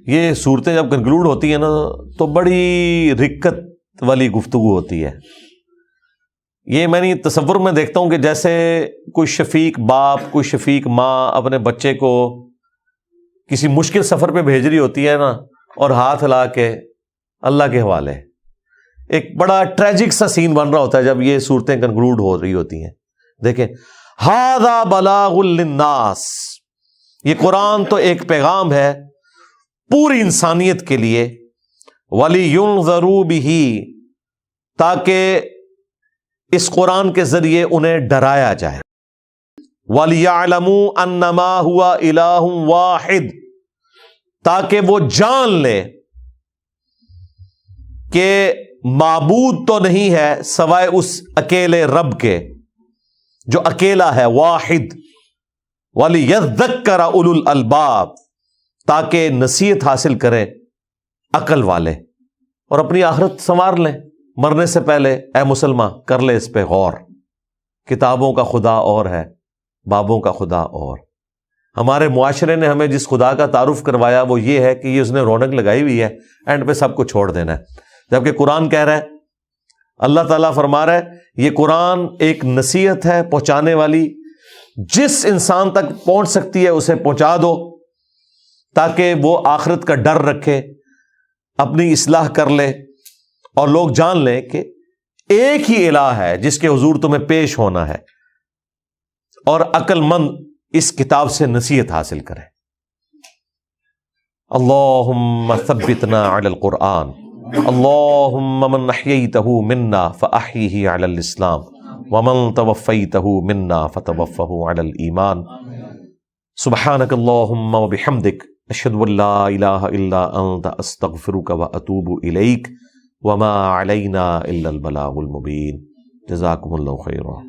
یہ صورتیں جب کنکلوڈ ہوتی ہیں نا تو بڑی رکت والی گفتگو ہوتی ہے. یہ میں نہیں تصور میں دیکھتا ہوں کہ جیسے کوئی شفیق باپ، کوئی شفیق ماں اپنے بچے کو کسی مشکل سفر پہ بھیج رہی ہوتی ہے نا، اور ہاتھ ہلا کے اللہ کے حوالے. ایک بڑا ٹریجک سا سین بن رہا ہوتا ہے جب یہ صورتیں کنکلوڈ ہو رہی ہوتی ہیں. دیکھیں، ھذا بلاغ للناس، یہ قرآن تو ایک پیغام ہے پوری انسانیت کے لیے. وَلِيُنذَرُوا بِهِ، تاکہ اس قرآن کے ذریعے انہیں ڈرایا جائے. وَلِيَعْلَمُوا أَنَّمَا هُوَ إِلَٰهٌ وَاحِدٌ، تاکہ وہ جان لے کہ معبود تو نہیں ہے سوائے اس اکیلے رب کے جو اکیلا ہے، واحد. وَلِيَذَّكَّرَ أُولُو الْأَلْبَابِ، تاکہ نصیحت حاصل کریں عقل والے اور اپنی آخرت سنوار لیں. مرنے سے پہلے اے مسلمان کر لے اس پہ غور. کتابوں کا خدا اور ہے، بابوں کا خدا اور. ہمارے معاشرے نے ہمیں جس خدا کا تعارف کروایا وہ یہ ہے کہ یہ اس نے رونق لگائی ہوئی ہے، اینڈ پہ سب کو چھوڑ دینا ہے. جبکہ قرآن کہہ رہا ہے، اللہ تعالیٰ فرما رہا ہے یہ قرآن ایک نصیحت ہے پہنچانے والی، جس انسان تک پہنچ سکتی ہے اسے پہنچا دو، تاکہ وہ آخرت کا ڈر رکھے، اپنی اصلاح کر لے، اور لوگ جان لیں کہ ایک ہی الہ ہے جس کے حضور تمہیں پیش ہونا ہے، اور عقل مند اس کتاب سے نصیحت حاصل کریں. اللہم ثبتنا علی القرآن، اللہم من احییتہ منا فاحیہ علی الاسلام، ومن توفیتہ منا فتوفہ علی الایمان. سبحانک اللہم وبحمدک، اشہد ان لا الہ الا انت، استغفرک واتوب الیک، وما علینا الا البلاغ المبین. جزاکم اللہ خیرا.